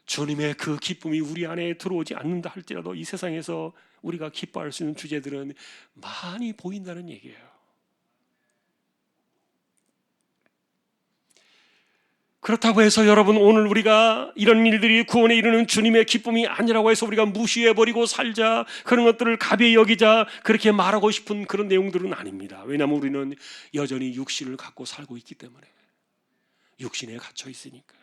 Speaker 1: 주님의 그 기쁨이 우리 안에 들어오지 않는다 할지라도 이 세상에서 우리가 기뻐할 수 있는 주제들은 많이 보인다는 얘기예요. 그렇다고 해서 여러분 오늘 우리가 이런 일들이 구원에 이르는 주님의 기쁨이 아니라고 해서 우리가 무시해버리고 살자, 그런 것들을 가벼이 여기자, 그렇게 말하고 싶은 그런 내용들은 아닙니다. 왜냐하면 우리는 여전히 육신을 갖고 살고 있기 때문에, 육신에 갇혀 있으니까.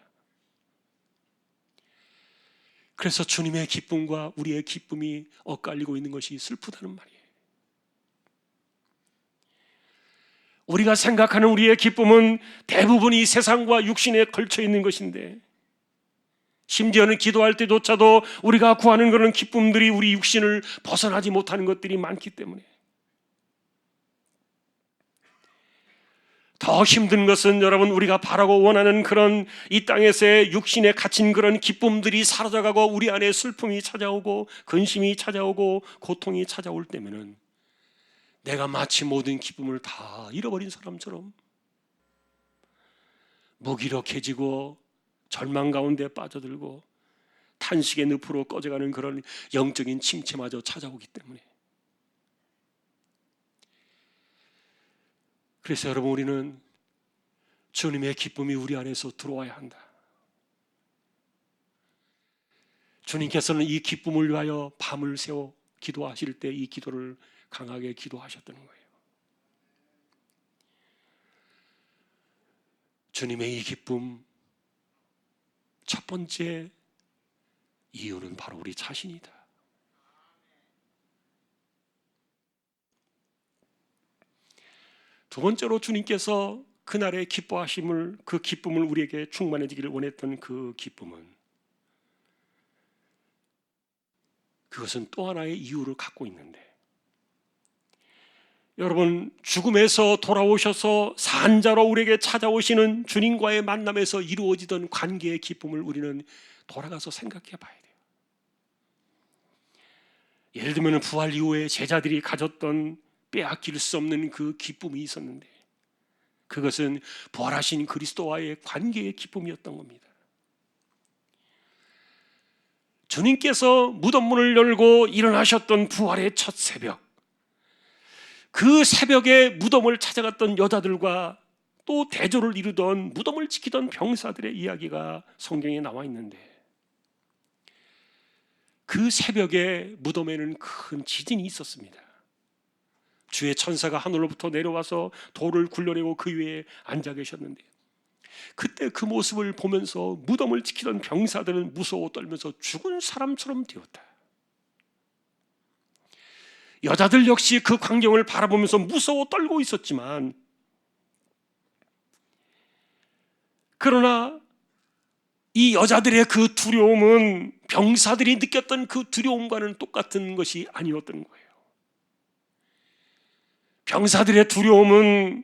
Speaker 1: 그래서 주님의 기쁨과 우리의 기쁨이 엇갈리고 있는 것이 슬프다는 말이에요. 우리가 생각하는 우리의 기쁨은 대부분이 세상과 육신에 걸쳐 있는 것인데, 심지어는 기도할 때조차도 우리가 구하는 그런 기쁨들이 우리 육신을 벗어나지 못하는 것들이 많기 때문에, 더 힘든 것은 여러분 우리가 바라고 원하는 그런 이 땅에서의 육신에 갇힌 그런 기쁨들이 사라져가고 우리 안에 슬픔이 찾아오고 근심이 찾아오고 고통이 찾아올 때면은 내가 마치 모든 기쁨을 다 잃어버린 사람처럼 무기력해지고 절망 가운데 빠져들고 탄식의 늪으로 꺼져가는 그런 영적인 침체마저 찾아오기 때문에, 그래서 여러분 우리는 주님의 기쁨이 우리 안에서 들어와야 한다. 주님께서는 이 기쁨을 위하여 밤을 새워 기도하실 때 이 기도를 강하게 기도하셨던 거예요. 주님의 이 기쁨, 첫 번째 이유는 바로 우리 자신이다. 두 번째로 주님께서 그날의 기뻐하심을, 그 기쁨을 우리에게 충만해지기를 원했던 그 기쁨은, 그것은 또 하나의 이유를 갖고 있는데, 여러분, 죽음에서 돌아오셔서 산자로 우리에게 찾아오시는 주님과의 만남에서 이루어지던 관계의 기쁨을 우리는 돌아가서 생각해 봐야 돼요. 예를 들면 부활 이후에 제자들이 가졌던 빼앗길 수 없는 그 기쁨이 있었는데, 그것은 부활하신 그리스도와의 관계의 기쁨이었던 겁니다. 주님께서 무덤문을 열고 일어나셨던 부활의 첫 새벽, 그 새벽에 무덤을 찾아갔던 여자들과 또 대조를 이루던 무덤을 지키던 병사들의 이야기가 성경에 나와 있는데, 그 새벽에 무덤에는 큰 지진이 있었습니다. 주의 천사가 하늘로부터 내려와서 돌을 굴려내고 그 위에 앉아 계셨는데, 그때 그 모습을 보면서 무덤을 지키던 병사들은 무서워 떨면서 죽은 사람처럼 되었다. 여자들 역시 그 광경을 바라보면서 무서워 떨고 있었지만, 그러나 이 여자들의 그 두려움은 병사들이 느꼈던 그 두려움과는 똑같은 것이 아니었던 거예요. 병사들의 두려움은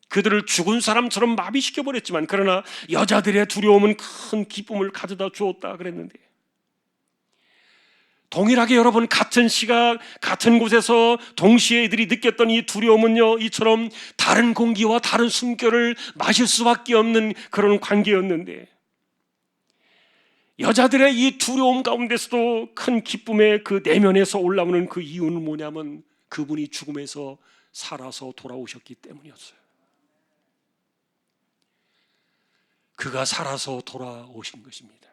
Speaker 1: 그들을 죽은 사람처럼 마비시켜버렸지만, 그러나 여자들의 두려움은 큰 기쁨을 가져다 주었다 그랬는데, 동일하게 여러분, 같은 시각 같은 곳에서 동시에 이들이 느꼈던 이 두려움은요, 이처럼 다른 공기와 다른 숨결을 마실 수밖에 없는 그런 관계였는데, 여자들의 이 두려움 가운데서도 큰 기쁨의 그 내면에서 올라오는 그 이유는 뭐냐면, 그분이 죽음에서 살아서 돌아오셨기 때문이었어요. 그가 살아서 돌아오신 것입니다.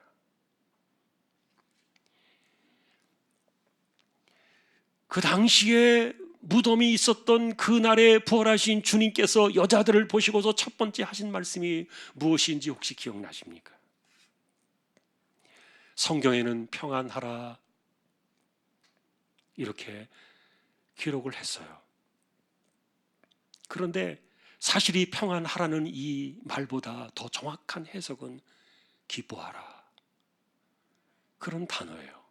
Speaker 1: 그 당시에 무덤이 있었던 그날에 부활하신 주님께서 여자들을 보시고서 첫 번째 하신 말씀이 무엇인지 혹시 기억나십니까? 성경에는 평안하라 이렇게 기록을 했어요. 그런데 사실 이 평안하라는 이 말보다 더 정확한 해석은 기뻐하라, 그런 단어예요.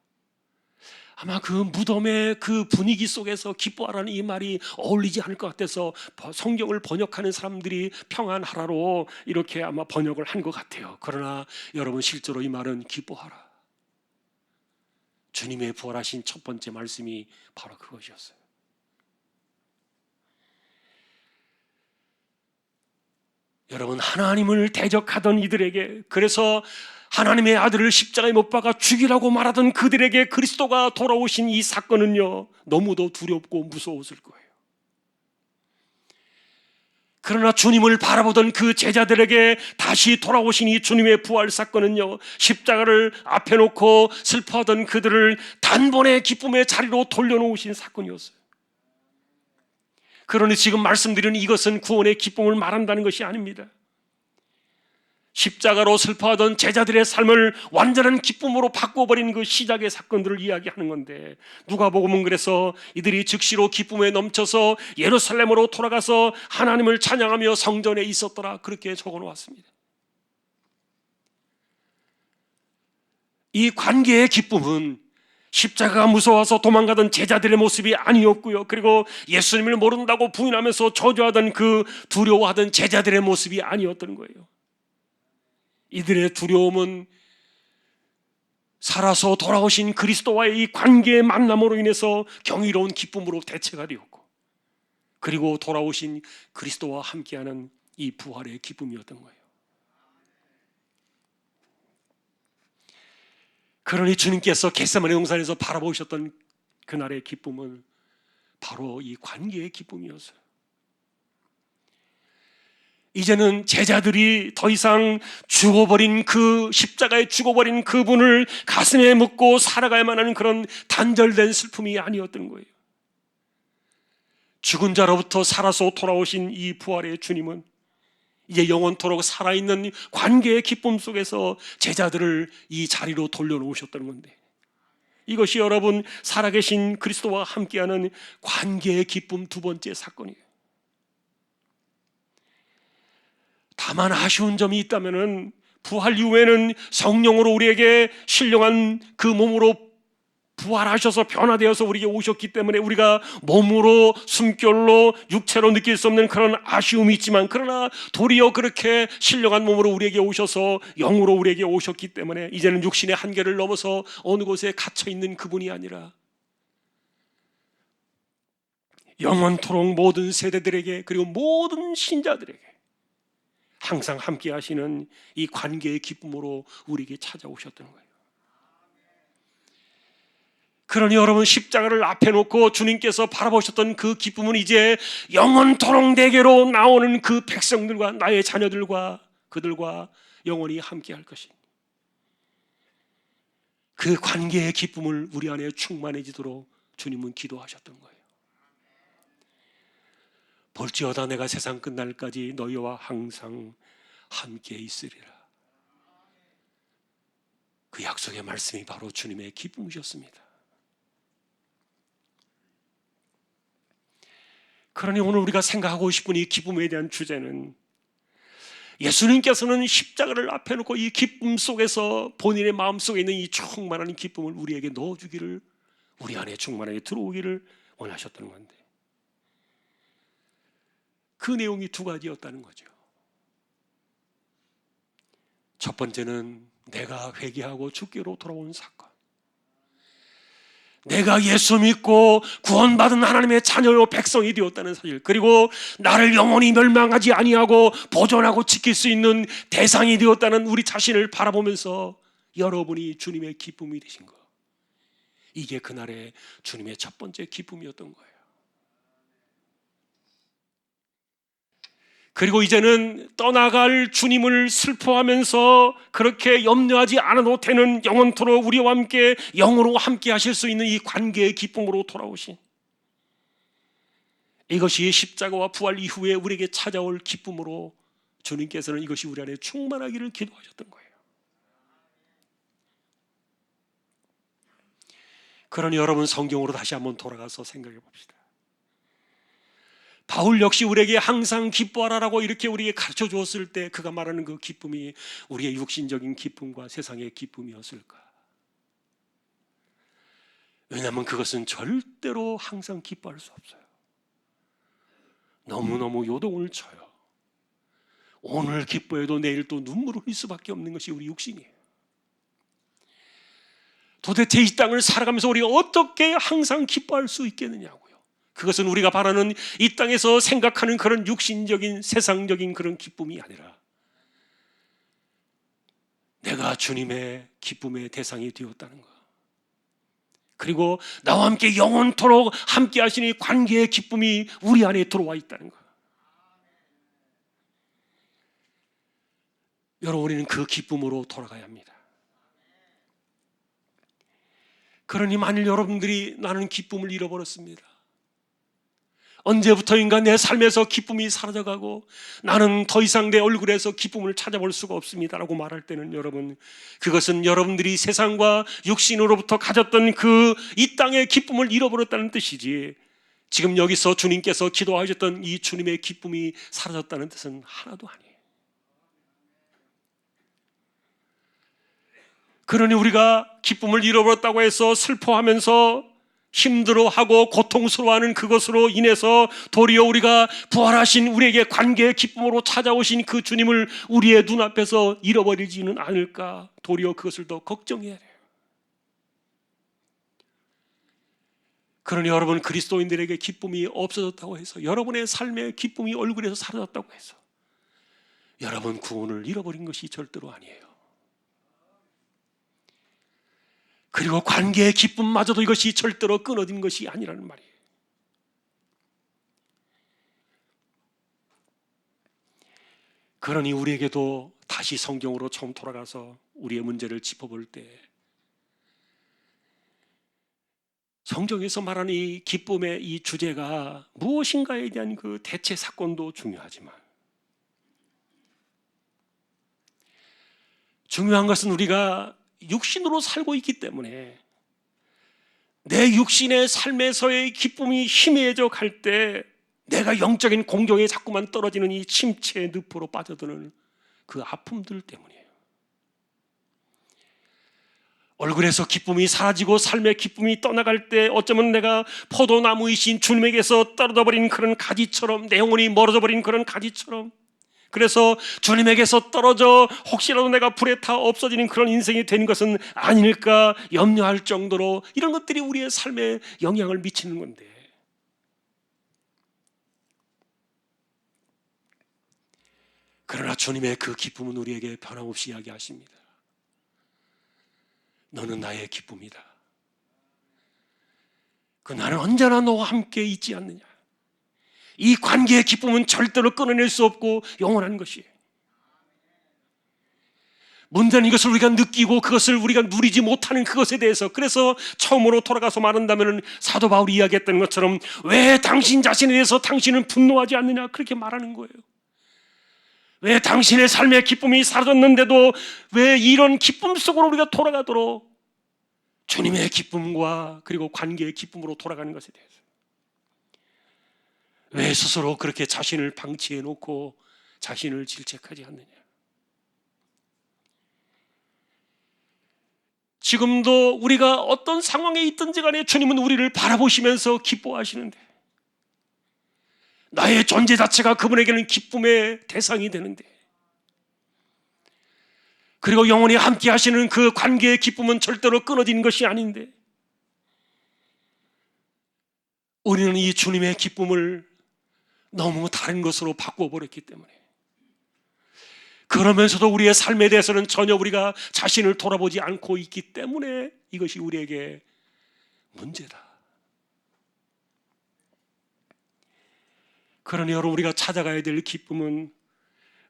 Speaker 1: 아마 그 무덤의 그 분위기 속에서 기뻐하라는 이 말이 어울리지 않을 것 같아서 성경을 번역하는 사람들이 평안하라로 이렇게 아마 번역을 한 것 같아요. 그러나 여러분, 실제로 이 말은 기뻐하라, 주님의 부활하신 첫 번째 말씀이 바로 그것이었어요. 여러분, 하나님을 대적하던 이들에게, 그래서 하나님의 아들을 십자가에 못 박아 죽이라고 말하던 그들에게 그리스도가 돌아오신 이 사건은요, 너무도 두렵고 무서웠을 거예요. 그러나 주님을 바라보던 그 제자들에게 다시 돌아오신 이 주님의 부활 사건은요, 십자가를 앞에 놓고 슬퍼하던 그들을 단번에 기쁨의 자리로 돌려놓으신 사건이었어요. 그러니 지금 말씀드리는 이것은 구원의 기쁨을 말한다는 것이 아닙니다. 십자가로 슬퍼하던 제자들의 삶을 완전한 기쁨으로 바꿔버린 그 시작의 사건들을 이야기하는 건데, 누가복음은 그래서 이들이 즉시로 기쁨에 넘쳐서 예루살렘으로 돌아가서 하나님을 찬양하며 성전에 있었더라, 그렇게 적어놓았습니다. 이 관계의 기쁨은 십자가가 무서워서 도망가던 제자들의 모습이 아니었고요, 그리고 예수님을 모른다고 부인하면서 저주하던 그 두려워하던 제자들의 모습이 아니었던 거예요. 이들의 두려움은 살아서 돌아오신 그리스도와의 이 관계의 만남으로 인해서 경이로운 기쁨으로 대체가 되었고, 그리고 돌아오신 그리스도와 함께하는 이 부활의 기쁨이었던 거예요. 그러니 주님께서 겟세마네 동산에서 바라보셨던 그날의 기쁨은 바로 이 관계의 기쁨이었어요. 이제는 제자들이 더 이상 죽어버린 그 십자가에 죽어버린 그분을 가슴에 묻고 살아가야만 하는 그런 단절된 슬픔이 아니었던 거예요. 죽은 자로부터 살아서 돌아오신 이 부활의 주님은 이제 영원토록 살아있는 관계의 기쁨 속에서 제자들을 이 자리로 돌려놓으셨다는 건데, 이것이 여러분 살아계신 그리스도와 함께하는 관계의 기쁨 두 번째 사건이에요. 다만 아쉬운 점이 있다면은 부활 이후에는 성령으로 우리에게 신령한 그 몸으로 부활하셔서 변화되어서 우리에게 오셨기 때문에 우리가 몸으로 숨결로 육체로 느낄 수 없는 그런 아쉬움이 있지만, 그러나 도리어 그렇게 신령한 몸으로 우리에게 오셔서 영으로 우리에게 오셨기 때문에 이제는 육신의 한계를 넘어서 어느 곳에 갇혀 있는 그분이 아니라 영원토록 모든 세대들에게, 그리고 모든 신자들에게 항상 함께 하시는 이 관계의 기쁨으로 우리에게 찾아오셨던 거예요. 그러니 여러분, 십자가를 앞에 놓고 주님께서 바라보셨던 그 기쁨은 이제 영원토록 내게로 나오는 그 백성들과 나의 자녀들과 그들과 영원히 함께 할 것입니다. 그 관계의 기쁨을 우리 안에 충만해지도록 주님은 기도하셨던 거예요. 볼지어다 내가 세상 끝날까지 너희와 항상 함께 있으리라. 그 약속의 말씀이 바로 주님의 기쁨이셨습니다. 그러니 오늘 우리가 생각하고 싶은 이 기쁨에 대한 주제는, 예수님께서는 십자가를 앞에 놓고 이 기쁨 속에서 본인의 마음속에 있는 이 충만한 기쁨을 우리에게 넣어주기를, 우리 안에 충만하게 들어오기를 원하셨다는 건데, 그 내용이 두 가지였다는 거죠. 첫 번째는 내가 회개하고 주께로 돌아온 사건, 내가 예수 믿고 구원받은 하나님의 자녀요 백성이 되었다는 사실, 그리고 나를 영원히 멸망하지 아니하고 보존하고 지킬 수 있는 대상이 되었다는 우리 자신을 바라보면서 여러분이 주님의 기쁨이 되신 것, 이게 그날의 주님의 첫 번째 기쁨이었던 거예요. 그리고 이제는 떠나갈 주님을 슬퍼하면서 그렇게 염려하지 않아도 되는, 영원토록 우리와 함께 영으로 함께 하실 수 있는 이 관계의 기쁨으로 돌아오신, 이것이 십자가와 부활 이후에 우리에게 찾아올 기쁨으로 주님께서는 이것이 우리 안에 충만하기를 기도하셨던 거예요. 그러니 여러분, 성경으로 다시 한번 돌아가서 생각해 봅시다. 바울 역시 우리에게 항상 기뻐하라라고 이렇게 우리에게 가르쳐 주었을 때 그가 말하는 그 기쁨이 우리의 육신적인 기쁨과 세상의 기쁨이었을까? 왜냐하면 그것은 절대로 항상 기뻐할 수 없어요. 너무너무 요동을 쳐요. 오늘 기뻐해도 내일 또 눈물을 흘릴 수밖에 없는 것이 우리 육신이에요. 도대체 이 땅을 살아가면서 우리가 어떻게 항상 기뻐할 수 있겠느냐고요. 그것은 우리가 바라는 이 땅에서 생각하는 그런 육신적인 세상적인 그런 기쁨이 아니라, 내가 주님의 기쁨의 대상이 되었다는 것, 그리고 나와 함께 영원토록 함께 하시는 관계의 기쁨이 우리 안에 들어와 있다는 것. 여러분, 우리는 그 기쁨으로 돌아가야 합니다. 그러니 만일 여러분들이 나는 기쁨을 잃어버렸습니다, 언제부터인가 내 삶에서 기쁨이 사라져가고 나는 더 이상 내 얼굴에서 기쁨을 찾아볼 수가 없습니다라고 말할 때는, 여러분, 그것은 여러분들이 세상과 육신으로부터 가졌던 그 이 땅의 기쁨을 잃어버렸다는 뜻이지, 지금 여기서 주님께서 기도하셨던 이 주님의 기쁨이 사라졌다는 뜻은 하나도 아니에요. 그러니 우리가 기쁨을 잃어버렸다고 해서 슬퍼하면서 힘들어하고 고통스러워하는 그것으로 인해서 도리어 우리가 부활하신 우리에게 관계의 기쁨으로 찾아오신 그 주님을 우리의 눈앞에서 잃어버리지는 않을까, 도리어 그것을 더 걱정해야 해요. 그러니 여러분, 그리스도인들에게 기쁨이 없어졌다고 해서, 여러분의 삶의 기쁨이 얼굴에서 사라졌다고 해서 여러분 구원을 잃어버린 것이 절대로 아니에요. 그리고 관계의 기쁨마저도 이것이 절대로 끊어진 것이 아니라는 말이에요. 그러니 우리에게도 다시 성경으로 처음 돌아가서 우리의 문제를 짚어볼 때, 성경에서 말하는 이 기쁨의 이 주제가 무엇인가에 대한 그 대체 사건도 중요하지만, 중요한 것은 우리가 육신으로 살고 있기 때문에 내 육신의 삶에서의 기쁨이 희미해져 갈 때 내가 영적인 공경에 자꾸만 떨어지는 이 침체의 늪으로 빠져드는 그 아픔들 때문이에요. 얼굴에서 기쁨이 사라지고 삶의 기쁨이 떠나갈 때 어쩌면 내가 포도나무이신 주님에게서 떨어져 버린 그런 가지처럼, 내 영혼이 멀어져 버린 그런 가지처럼, 그래서 주님에게서 떨어져 혹시라도 내가 불에 타 없어지는 그런 인생이 되는 것은 아닐까 염려할 정도로 이런 것들이 우리의 삶에 영향을 미치는 건데, 그러나 주님의 그 기쁨은 우리에게 변함없이 이야기하십니다. 너는 나의 기쁨이다. 그 나는 언제나 너와 함께 있지 않느냐. 이 관계의 기쁨은 절대로 끊어낼 수 없고 영원한 것이에요. 문제는 이것을 우리가 느끼고 그것을 우리가 누리지 못하는 그것에 대해서, 그래서 처음으로 돌아가서 말한다면 사도 바울이 이야기했던 것처럼 왜 당신 자신에 대해서 당신은 분노하지 않느냐 그렇게 말하는 거예요. 왜 당신의 삶의 기쁨이 사라졌는데도 왜 이런 기쁨 속으로 우리가 돌아가도록 주님의 기쁨과 그리고 관계의 기쁨으로 돌아가는 것에 대해서 왜 스스로 그렇게 자신을 방치해 놓고 자신을 질책하지 않느냐. 지금도 우리가 어떤 상황에 있든지 간에 주님은 우리를 바라보시면서 기뻐하시는데, 나의 존재 자체가 그분에게는 기쁨의 대상이 되는데, 그리고 영원히 함께 하시는 그 관계의 기쁨은 절대로 끊어지는 것이 아닌데, 우리는 이 주님의 기쁨을 너무 다른 것으로 바꿔버렸기 때문에, 그러면서도 우리의 삶에 대해서는 전혀 우리가 자신을 돌아보지 않고 있기 때문에 이것이 우리에게 문제다. 그러니 여러분, 우리가 찾아가야 될 기쁨은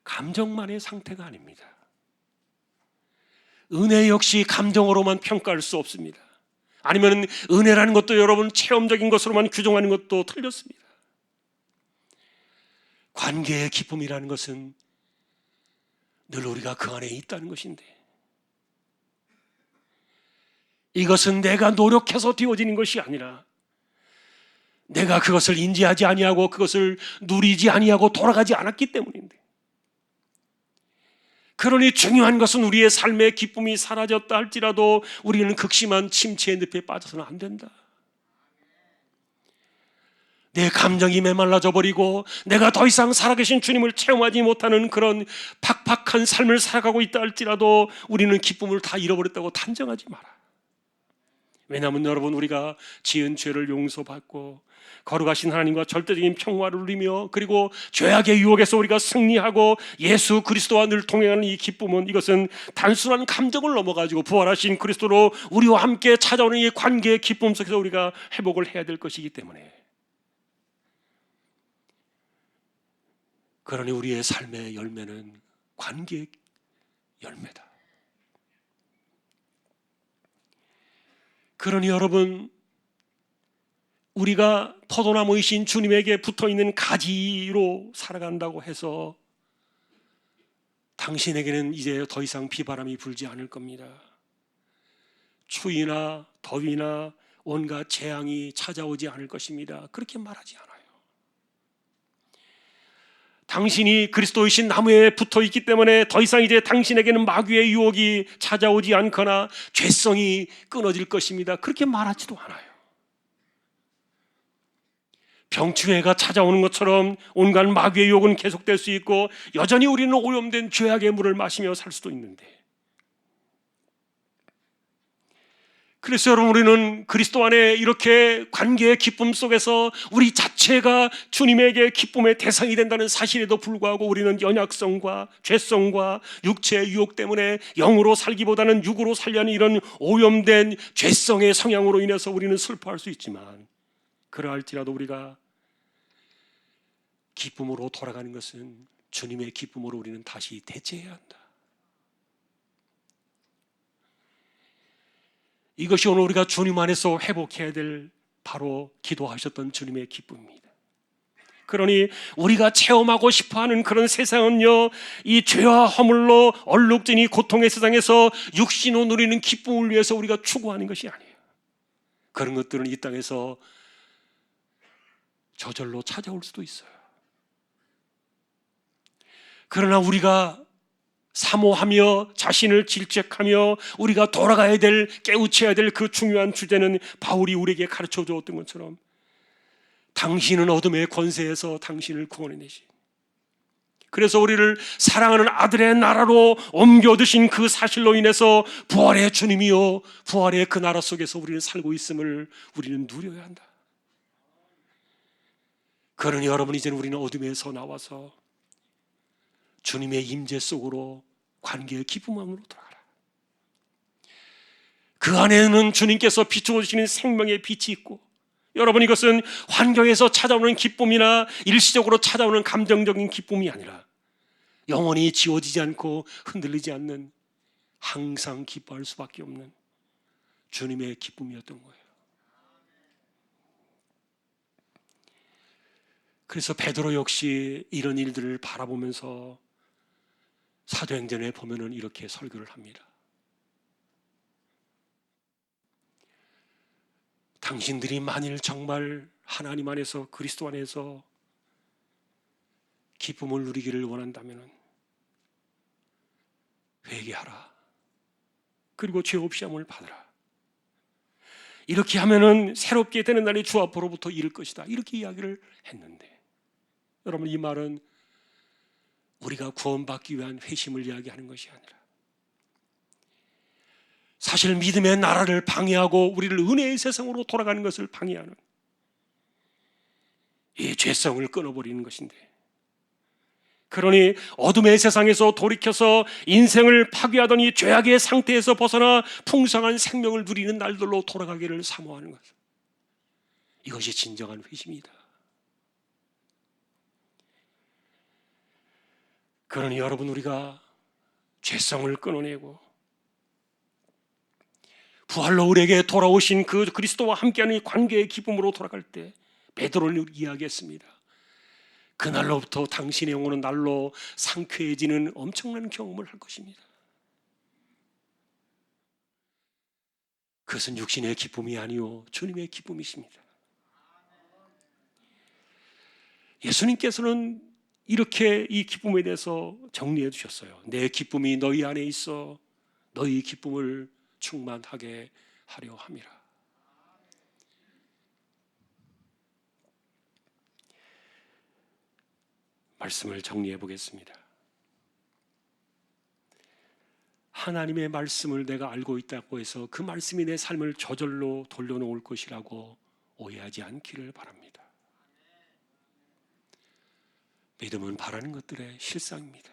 Speaker 1: 감정만의 상태가 아닙니다. 은혜 역시 감정으로만 평가할 수 없습니다. 아니면 은혜라는 것도 여러분 체험적인 것으로만 규정하는 것도 틀렸습니다. 관계의 기쁨이라는 것은 늘 우리가 그 안에 있다는 것인데, 이것은 내가 노력해서 되어지는 것이 아니라 내가 그것을 인지하지 아니하고 그것을 누리지 아니하고 돌아가지 않았기 때문인데, 그러니 중요한 것은 우리의 삶의 기쁨이 사라졌다 할지라도 우리는 극심한 침체의 늪에 빠져서는 안 된다. 내 감정이 메말라져 버리고 내가 더 이상 살아계신 주님을 체험하지 못하는 그런 팍팍한 삶을 살아가고 있다 할지라도 우리는 기쁨을 다 잃어버렸다고 단정하지 마라. 왜냐하면 여러분, 우리가 지은 죄를 용서받고 거룩하신 하나님과 절대적인 평화를 누리며 그리고 죄악의 유혹에서 우리가 승리하고 예수 그리스도와 늘 동행하는 이 기쁨은, 이것은 단순한 감정을 넘어가지고 부활하신 그리스도로 우리와 함께 찾아오는 이 관계의 기쁨 속에서 우리가 회복을 해야 될 것이기 때문에, 그러니 우리의 삶의 열매는 관계의 열매다. 그러니 여러분, 우리가 포도나무이신 주님에게 붙어있는 가지로 살아간다고 해서 당신에게는 이제 더 이상 비바람이 불지 않을 겁니다. 추위나 더위나 온갖 재앙이 찾아오지 않을 것입니다. 그렇게 말하지 않아요. 당신이 그리스도이신 나무에 붙어있기 때문에 더 이상 이제 당신에게는 마귀의 유혹이 찾아오지 않거나 죄성이 끊어질 것입니다. 그렇게 말하지도 않아요. 병충해가 찾아오는 것처럼 온갖 마귀의 유혹은 계속될 수 있고 여전히 우리는 오염된 죄악의 물을 마시며 살 수도 있는데, 그래서 여러분, 우리는 그리스도 안에 이렇게 관계의 기쁨 속에서 우리 자체가 주님에게 기쁨의 대상이 된다는 사실에도 불구하고 우리는 연약성과 죄성과 육체의 유혹 때문에 영으로 살기보다는 육으로 살려는 이런 오염된 죄성의 성향으로 인해서 우리는 슬퍼할 수 있지만, 그러할지라도 우리가 기쁨으로 돌아가는 것은 주님의 기쁨으로 우리는 다시 대체해야 한다. 이것이 오늘 우리가 주님 안에서 회복해야 될 바로 기도하셨던 주님의 기쁨입니다. 그러니 우리가 체험하고 싶어하는 그런 세상은요, 이 죄와 허물로 얼룩진 이 고통의 세상에서 육신으로 누리는 기쁨을 위해서 우리가 추구하는 것이 아니에요. 그런 것들은 이 땅에서 저절로 찾아올 수도 있어요. 그러나 우리가 사모하며 자신을 질책하며 우리가 돌아가야 될, 깨우쳐야 될 그 중요한 주제는 바울이 우리에게 가르쳐 주었던 것처럼 당신은 어둠의 권세에서 당신을 구원해내신, 그래서 우리를 사랑하는 아들의 나라로 옮겨드신 그 사실로 인해서 부활의 주님이요, 부활의 그 나라 속에서 우리는 살고 있음을 우리는 누려야 한다. 그러니 여러분, 이제는 우리는 어둠에서 나와서 주님의 임재 속으로 관계의 기쁨 안으로 들어가라. 그 안에는 주님께서 비추어주시는 생명의 빛이 있고, 여러분, 이것은 환경에서 찾아오는 기쁨이나 일시적으로 찾아오는 감정적인 기쁨이 아니라 영원히 지워지지 않고 흔들리지 않는, 항상 기뻐할 수밖에 없는 주님의 기쁨이었던 거예요. 그래서 베드로 역시 이런 일들을 바라보면서 사도행전에 보면은 이렇게 설교를 합니다. 당신들이 만일 정말 하나님 안에서, 그리스도 안에서 기쁨을 누리기를 원한다면 회개하라. 그리고 죄 없이 함을 받으라. 이렇게 하면은 새롭게 되는 날이 주 앞으로부터 이를 것이다. 이렇게 이야기를 했는데, 여러분, 이 말은 우리가 구원받기 위한 회심을 이야기하는 것이 아니라 사실 믿음의 나라를 방해하고 우리를 은혜의 세상으로 돌아가는 것을 방해하는 이 죄성을 끊어버리는 것인데, 그러니 어둠의 세상에서 돌이켜서 인생을 파괴하던 이 죄악의 상태에서 벗어나 풍성한 생명을 누리는 날들로 돌아가기를 사모하는 것, 이것이 진정한 회심이다. 그러니 여러분, 우리가 죄성을 끊어내고 부활로 우리에게 돌아오신 그 그리스도와 함께하는 이 관계의 기쁨으로 돌아갈 때 베드로는 이야기했습니다. 그날로부터 당신의 영혼은 날로 상쾌해지는 엄청난 경험을 할 것입니다. 그것은 육신의 기쁨이 아니요 주님의 기쁨이십니다. 예수님께서는 이렇게 이 기쁨에 대해서 정리해 주셨어요. 내 기쁨이 너희 안에 있어 너희 기쁨을 충만하게 하려 함이라. 말씀을 정리해 보겠습니다. 하나님의 말씀을 내가 알고 있다고 해서 그 말씀이 내 삶을 저절로 돌려놓을 것이라고 오해하지 않기를 바랍니다. 믿음은 바라는 것들의 실상입니다.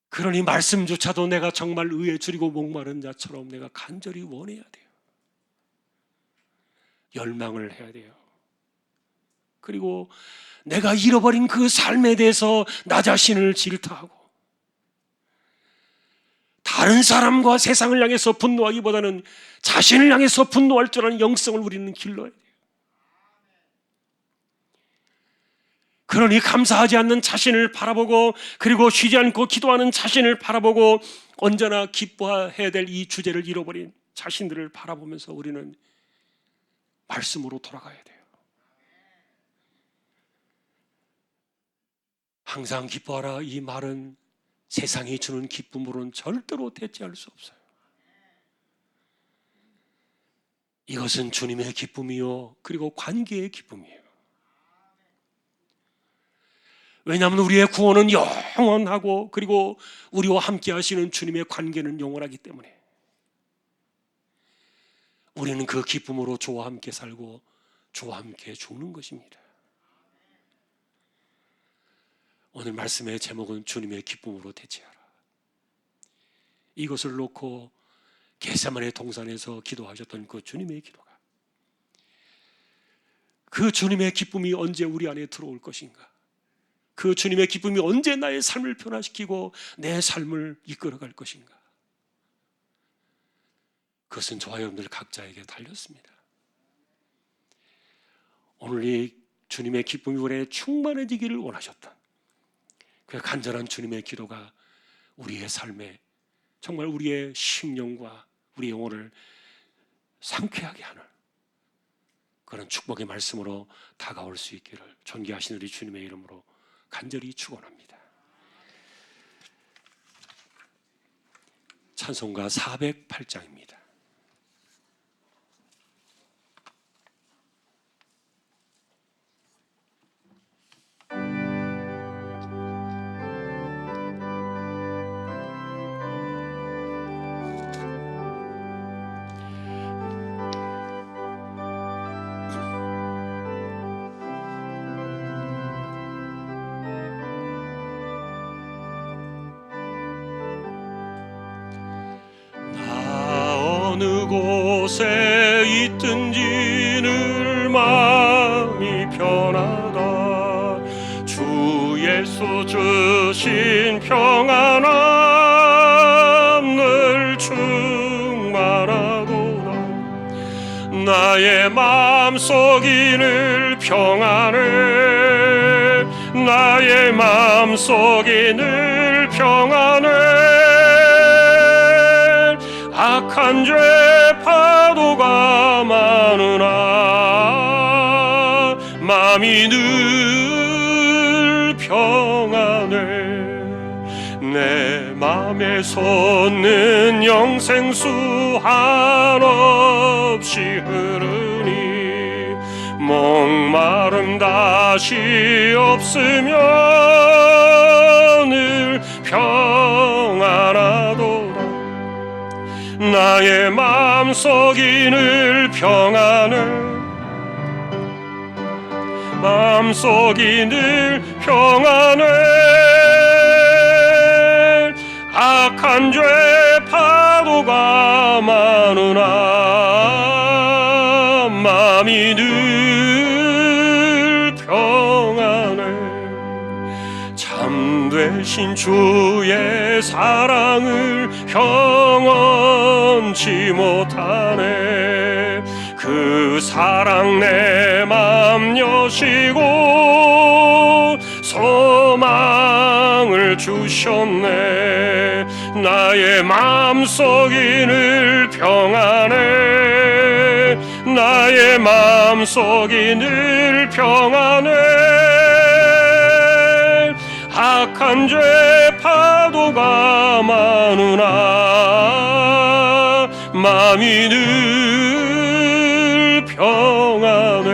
Speaker 1: 그러니 말씀조차도 내가 정말 의에 줄이고 목마른 자처럼 내가 간절히 원해야 돼요. 열망을 해야 돼요. 그리고 내가 잃어버린 그 삶에 대해서 나 자신을 질타하고 다른 사람과 세상을 향해서 분노하기보다는 자신을 향해서 분노할 줄 아는 영성을 우리는 길러야 돼요. 그러니 감사하지 않는 자신을 바라보고, 그리고 쉬지 않고 기도하는 자신을 바라보고, 언제나 기뻐해야 될 이 주제를 잃어버린 자신들을 바라보면서 우리는 말씀으로 돌아가야 돼요. 항상 기뻐하라, 이 말은 세상이 주는 기쁨으로는 절대로 대체할 수 없어요. 이것은 주님의 기쁨이요, 그리고 관계의 기쁨이에요. 왜냐하면 우리의 구원은 영원하고, 그리고 우리와 함께 하시는 주님의 관계는 영원하기 때문에 우리는 그 기쁨으로 주와 함께 살고 주와 함께 죽는 것입니다. 오늘 말씀의 제목은 주님의 기쁨으로 대체하라. 이것을 놓고 겟세마네 동산에서 기도하셨던 그 주님의 기도가, 그 주님의 기쁨이 언제 우리 안에 들어올 것인가? 그 주님의 기쁨이 언제 나의 삶을 변화시키고 내 삶을 이끌어갈 것인가? 그것은 저와 여러분들 각자에게 달렸습니다. 오늘 이 주님의 기쁨이 우리에 충만해지기를 원하셨던 그 간절한 주님의 기도가 우리의 삶에 정말 우리의 심령과 우리 영혼을 상쾌하게 하는 그런 축복의 말씀으로 다가올 수 있기를 존귀하신 우리 주님의 이름으로 간절히 축원합니다. 찬송가 408장입니다. 어느 곳에 있든지 늘 마음이 편하다. 주 예수 주신 평안함 늘 충만하도다. 나의 마음속이 늘 평안해. 나의 마음속이 늘 평안해. 악한 죄 파도가 많으나 마음이 늘 평안해. 내 맘에 솟는 영생수 한없이 흐르니 목마름 다시 없으며 늘 평안하도다. 나의 마음속이 늘 평안해. 마음속이 늘 평안해. 악한 죄 파도가 많으나 마음이 늘 평안해. 참되신 주의 사랑을 경험치 못하네. 그 사랑 내 맘 여시고 소망을 주셨네. 나의 마음속이 늘 평안해. 나의 마음속이 늘 평안해. 악한 죄 파도가 많으나 마음이 늘 평안해.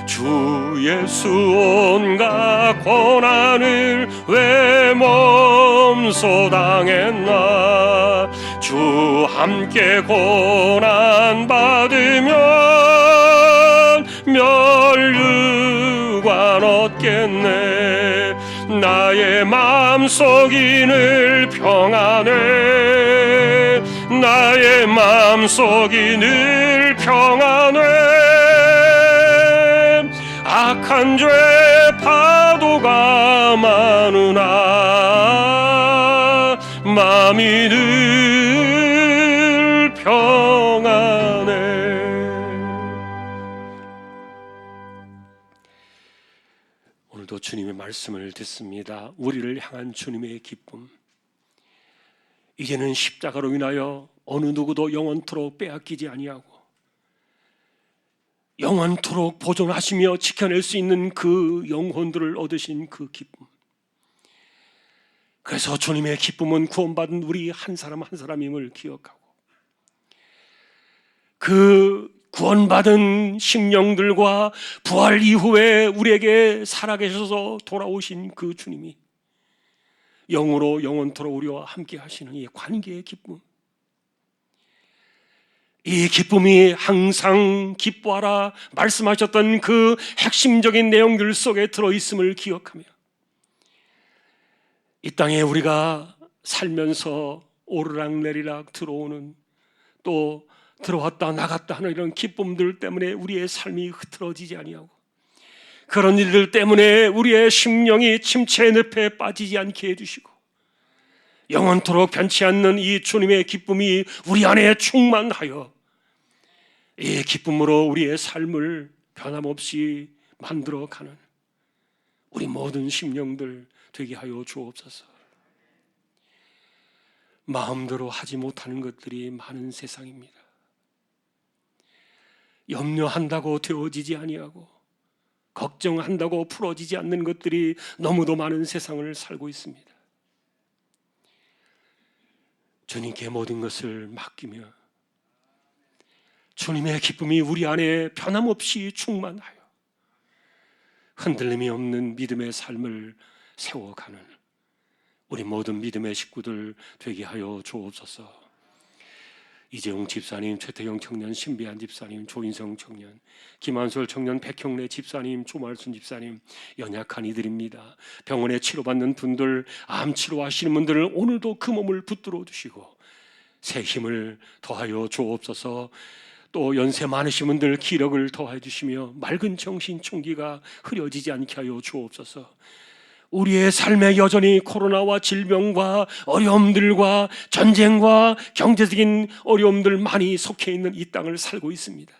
Speaker 1: 주 예수 온갖 고난을 왜 몸소 당했나. 주 함께 고난 받으면 멸류관 얻겠네. 나의 마음속이 늘 평안해. 나의 마음속이 늘 평안해. 악한 죄 파도가 많으나 마음이 늘 평안해. 오늘도 주님의 말씀을 듣습니다. 우리를 향한 주님의 기쁨. 이제는 십자가로 인하여 어느 누구도 영원토록 빼앗기지 아니하고 영원토록 보존하시며 지켜낼 수 있는 그 영혼들을 얻으신 그 기쁨. 그래서 주님의 기쁨은 구원받은 우리 한 사람 한 사람임을 기억하고 그 구원받은 심령들과 부활 이후에 우리에게 살아계셔서 돌아오신 그 주님이 영으로 영원토록 우리와 함께 하시는 이 관계의 기쁨. 이 기쁨이 항상 기뻐하라 말씀하셨던 그 핵심적인 내용들 속에 들어있음을 기억하며 이 땅에 우리가 살면서 오르락내리락 들어오는 또 들어왔다 나갔다 하는 이런 기쁨들 때문에 우리의 삶이 흐트러지지 아니하고 그런 일들 때문에 우리의 심령이 침체의 늪에 빠지지 않게 해주시고 영원토록 변치 않는 이 주님의 기쁨이 우리 안에 충만하여 이 기쁨으로 우리의 삶을 변함없이 만들어가는 우리 모든 심령들 되게 하여 주옵소서. 마음대로 하지 못하는 것들이 많은 세상입니다. 염려한다고 되어지지 아니하고 걱정한다고 풀어지지 않는 것들이 너무도 많은 세상을 살고 있습니다. 주님께 모든 것을 맡기며 주님의 기쁨이 우리 안에 변함없이 충만하여 흔들림이 없는 믿음의 삶을 세워가는 우리 모든 믿음의 식구들 되게 하여 주옵소서. 이재용 집사님, 최태영 청년, 신비한 집사님, 조인성 청년, 김한솔 청년, 백형래 집사님, 조말순 집사님, 연약한 이들입니다. 병원에 치료받는 분들, 암 치료하시는 분들을 오늘도 그 몸을 붙들어 주시고 새 힘을 더하여 주옵소서. 또 연세 많으신 분들 기력을 더해 주시며 맑은 정신 총기가 흐려지지 않게 하여 주옵소서. 우리의 삶에 여전히 코로나와 질병과 어려움들과 전쟁과 경제적인 어려움들 많이 속해 있는 이 땅을 살고 있습니다.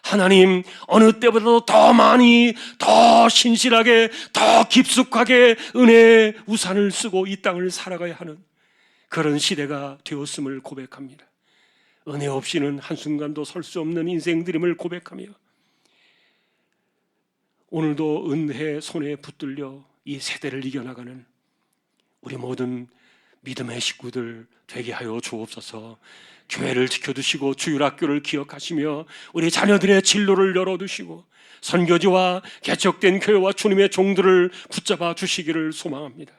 Speaker 1: 하나님, 어느 때보다도 더 많이, 더 신실하게, 더 깊숙하게 은혜의 우산을 쓰고 이 땅을 살아가야 하는 그런 시대가 되었음을 고백합니다. 은혜 없이는 한순간도 설 수 없는 인생들임을 고백하며 오늘도 은혜의 손에 붙들려 이 세대를 이겨나가는 우리 모든 믿음의 식구들 되게 하여 주옵소서. 교회를 지켜두시고 주일학교를 기억하시며 우리 자녀들의 진로를 열어두시고 선교지와 개척된 교회와 주님의 종들을 붙잡아 주시기를 소망합니다.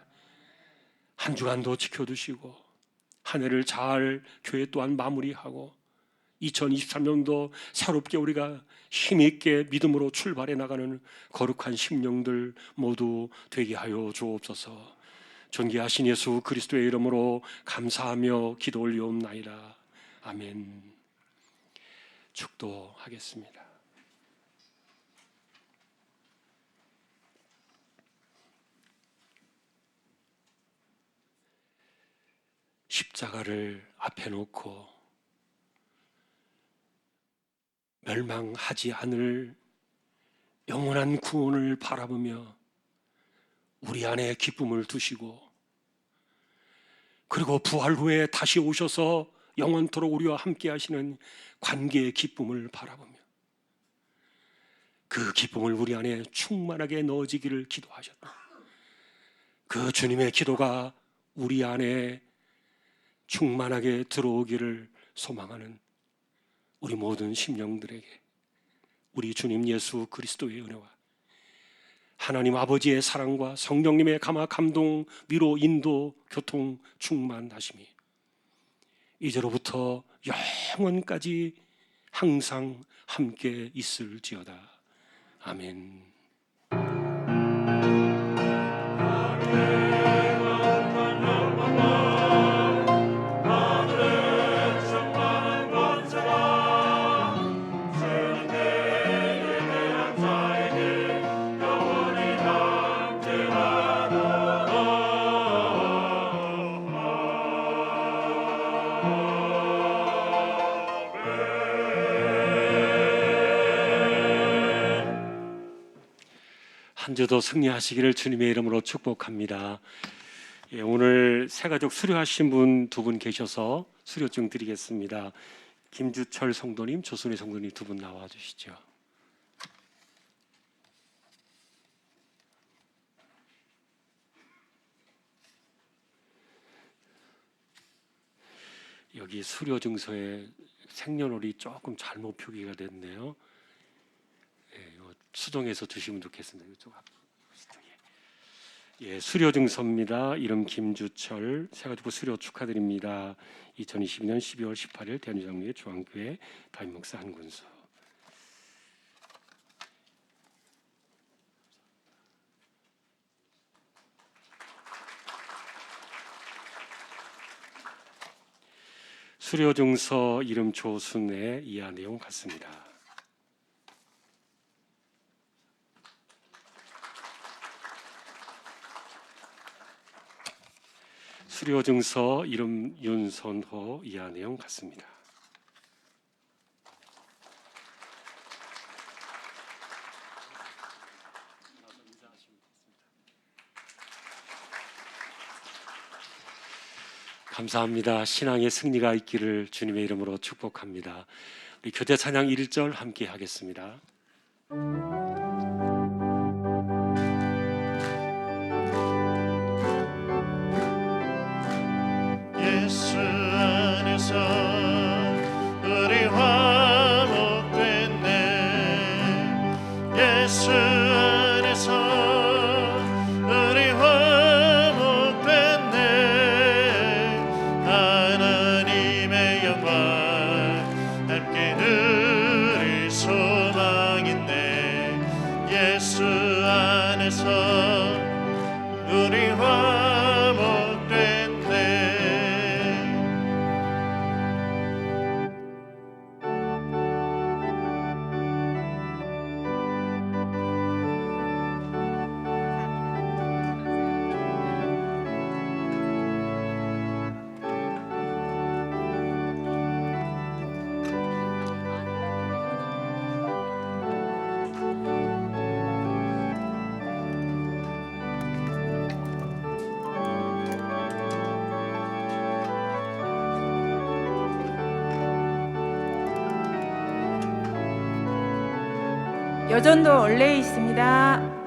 Speaker 1: 한 주간도 지켜두시고 한 해를 잘 교회 또한 마무리하고 2023년도 새롭게 우리가 힘있게 믿음으로 출발해 나가는 거룩한 심령들 모두 되게 하여 주옵소서. 존귀하신 예수 그리스도의 이름으로 감사하며 기도 올리옵나이다. 아멘. 축도하겠습니다. 십자가를 앞에 놓고 멸망하지 않을 영원한 구원을 바라보며 우리 안에 기쁨을 두시고 그리고 부활 후에 다시 오셔서 영원토록 우리와 함께 하시는 관계의 기쁨을 바라보며 그 기쁨을 우리 안에 충만하게 넣어지기를 기도하셨다. 그 주님의 기도가 우리 안에 충만하게 들어오기를 소망하는 우리 모든 심령들에게 우리 주님 예수 그리스도의 은혜와 하나님 아버지의 사랑과 성령님의 감화 감동 위로 인도 교통 충만하심이 이제로부터 영원까지 항상 함께 있을지어다. 아멘. 한 주도 승리하시기를 주님의 이름으로 축복합니다. 오늘 새가족 수료하신 분 두 분 계셔서 수료증 드리겠습니다. 김주철 성도님, 조순희 성도님 두 분 나와 주시죠. 여기 수료증서에 생년월일이 조금 잘못 표기가 됐네요. 수정해서 주시면 좋겠습니다. 이쪽 앞. 수료증서입니다. 이름 김주철, 새가지고 수료 축하드립니다. 2022년 12월 18일 대한유장로회 중앙교회 담임목사 한군서. 수료증서 이름 조순의 이하 내용 같습니다. 수료증서 이름 윤선호 이하 내용 같습니다. 감사합니다. 신앙의 승리가 있기를 주님의 이름으로 축복합니다. 우리 교대 찬양 1절 함께 하겠습니다.
Speaker 4: 예수 안에서 우리 화목됐네. 예수 안에서 우리 화목됐네. 하나님의 영광 함께 누릴 소망 있네. 예수 안에서 우리 화목됐네.
Speaker 5: 여전도 원래 있습니다.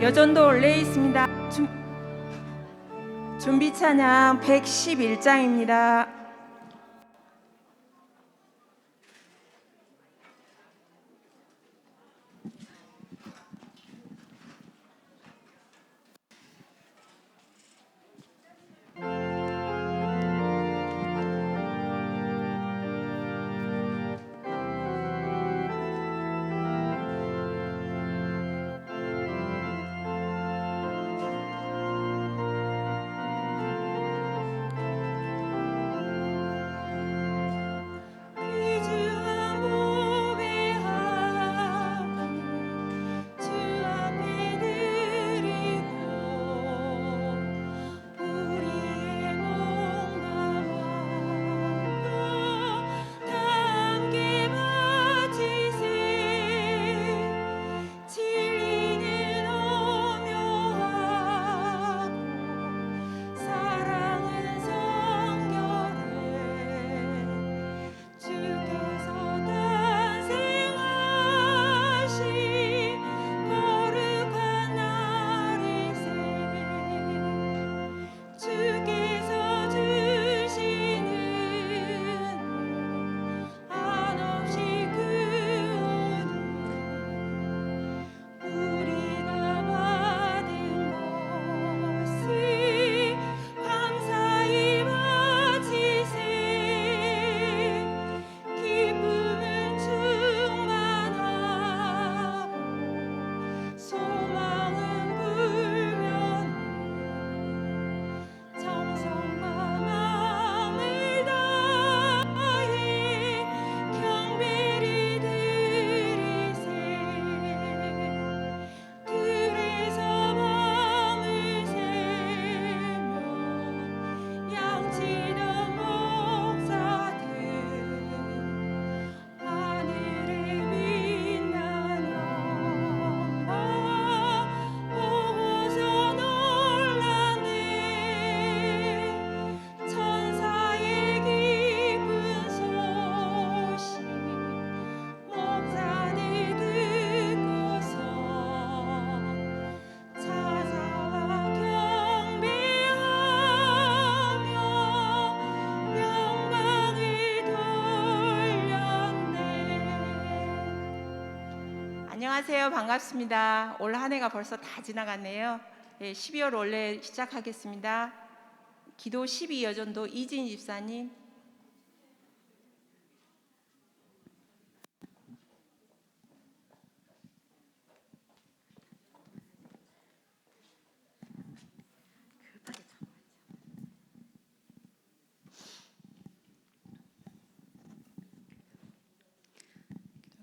Speaker 5: 여전도 원래 있습니다. 준비 찬양 111장입니다. 안녕하세요. 반갑습니다. 올 한 해가 벌써 다 지나갔네요. 12월 원래 시작하겠습니다. 기도 12 여전도 이진 집사님.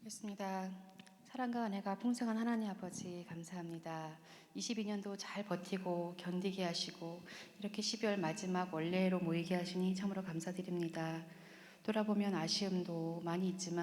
Speaker 6: 하겠습니다. 사랑과 은혜가 풍성한 하나님 아버지 감사합니다. 22년도 잘 버티고 견디게 하시고 이렇게 12월 마지막 원래로 모이게 하시니 참으로 감사드립니다. 돌아보면 아쉬움도 많이 있지만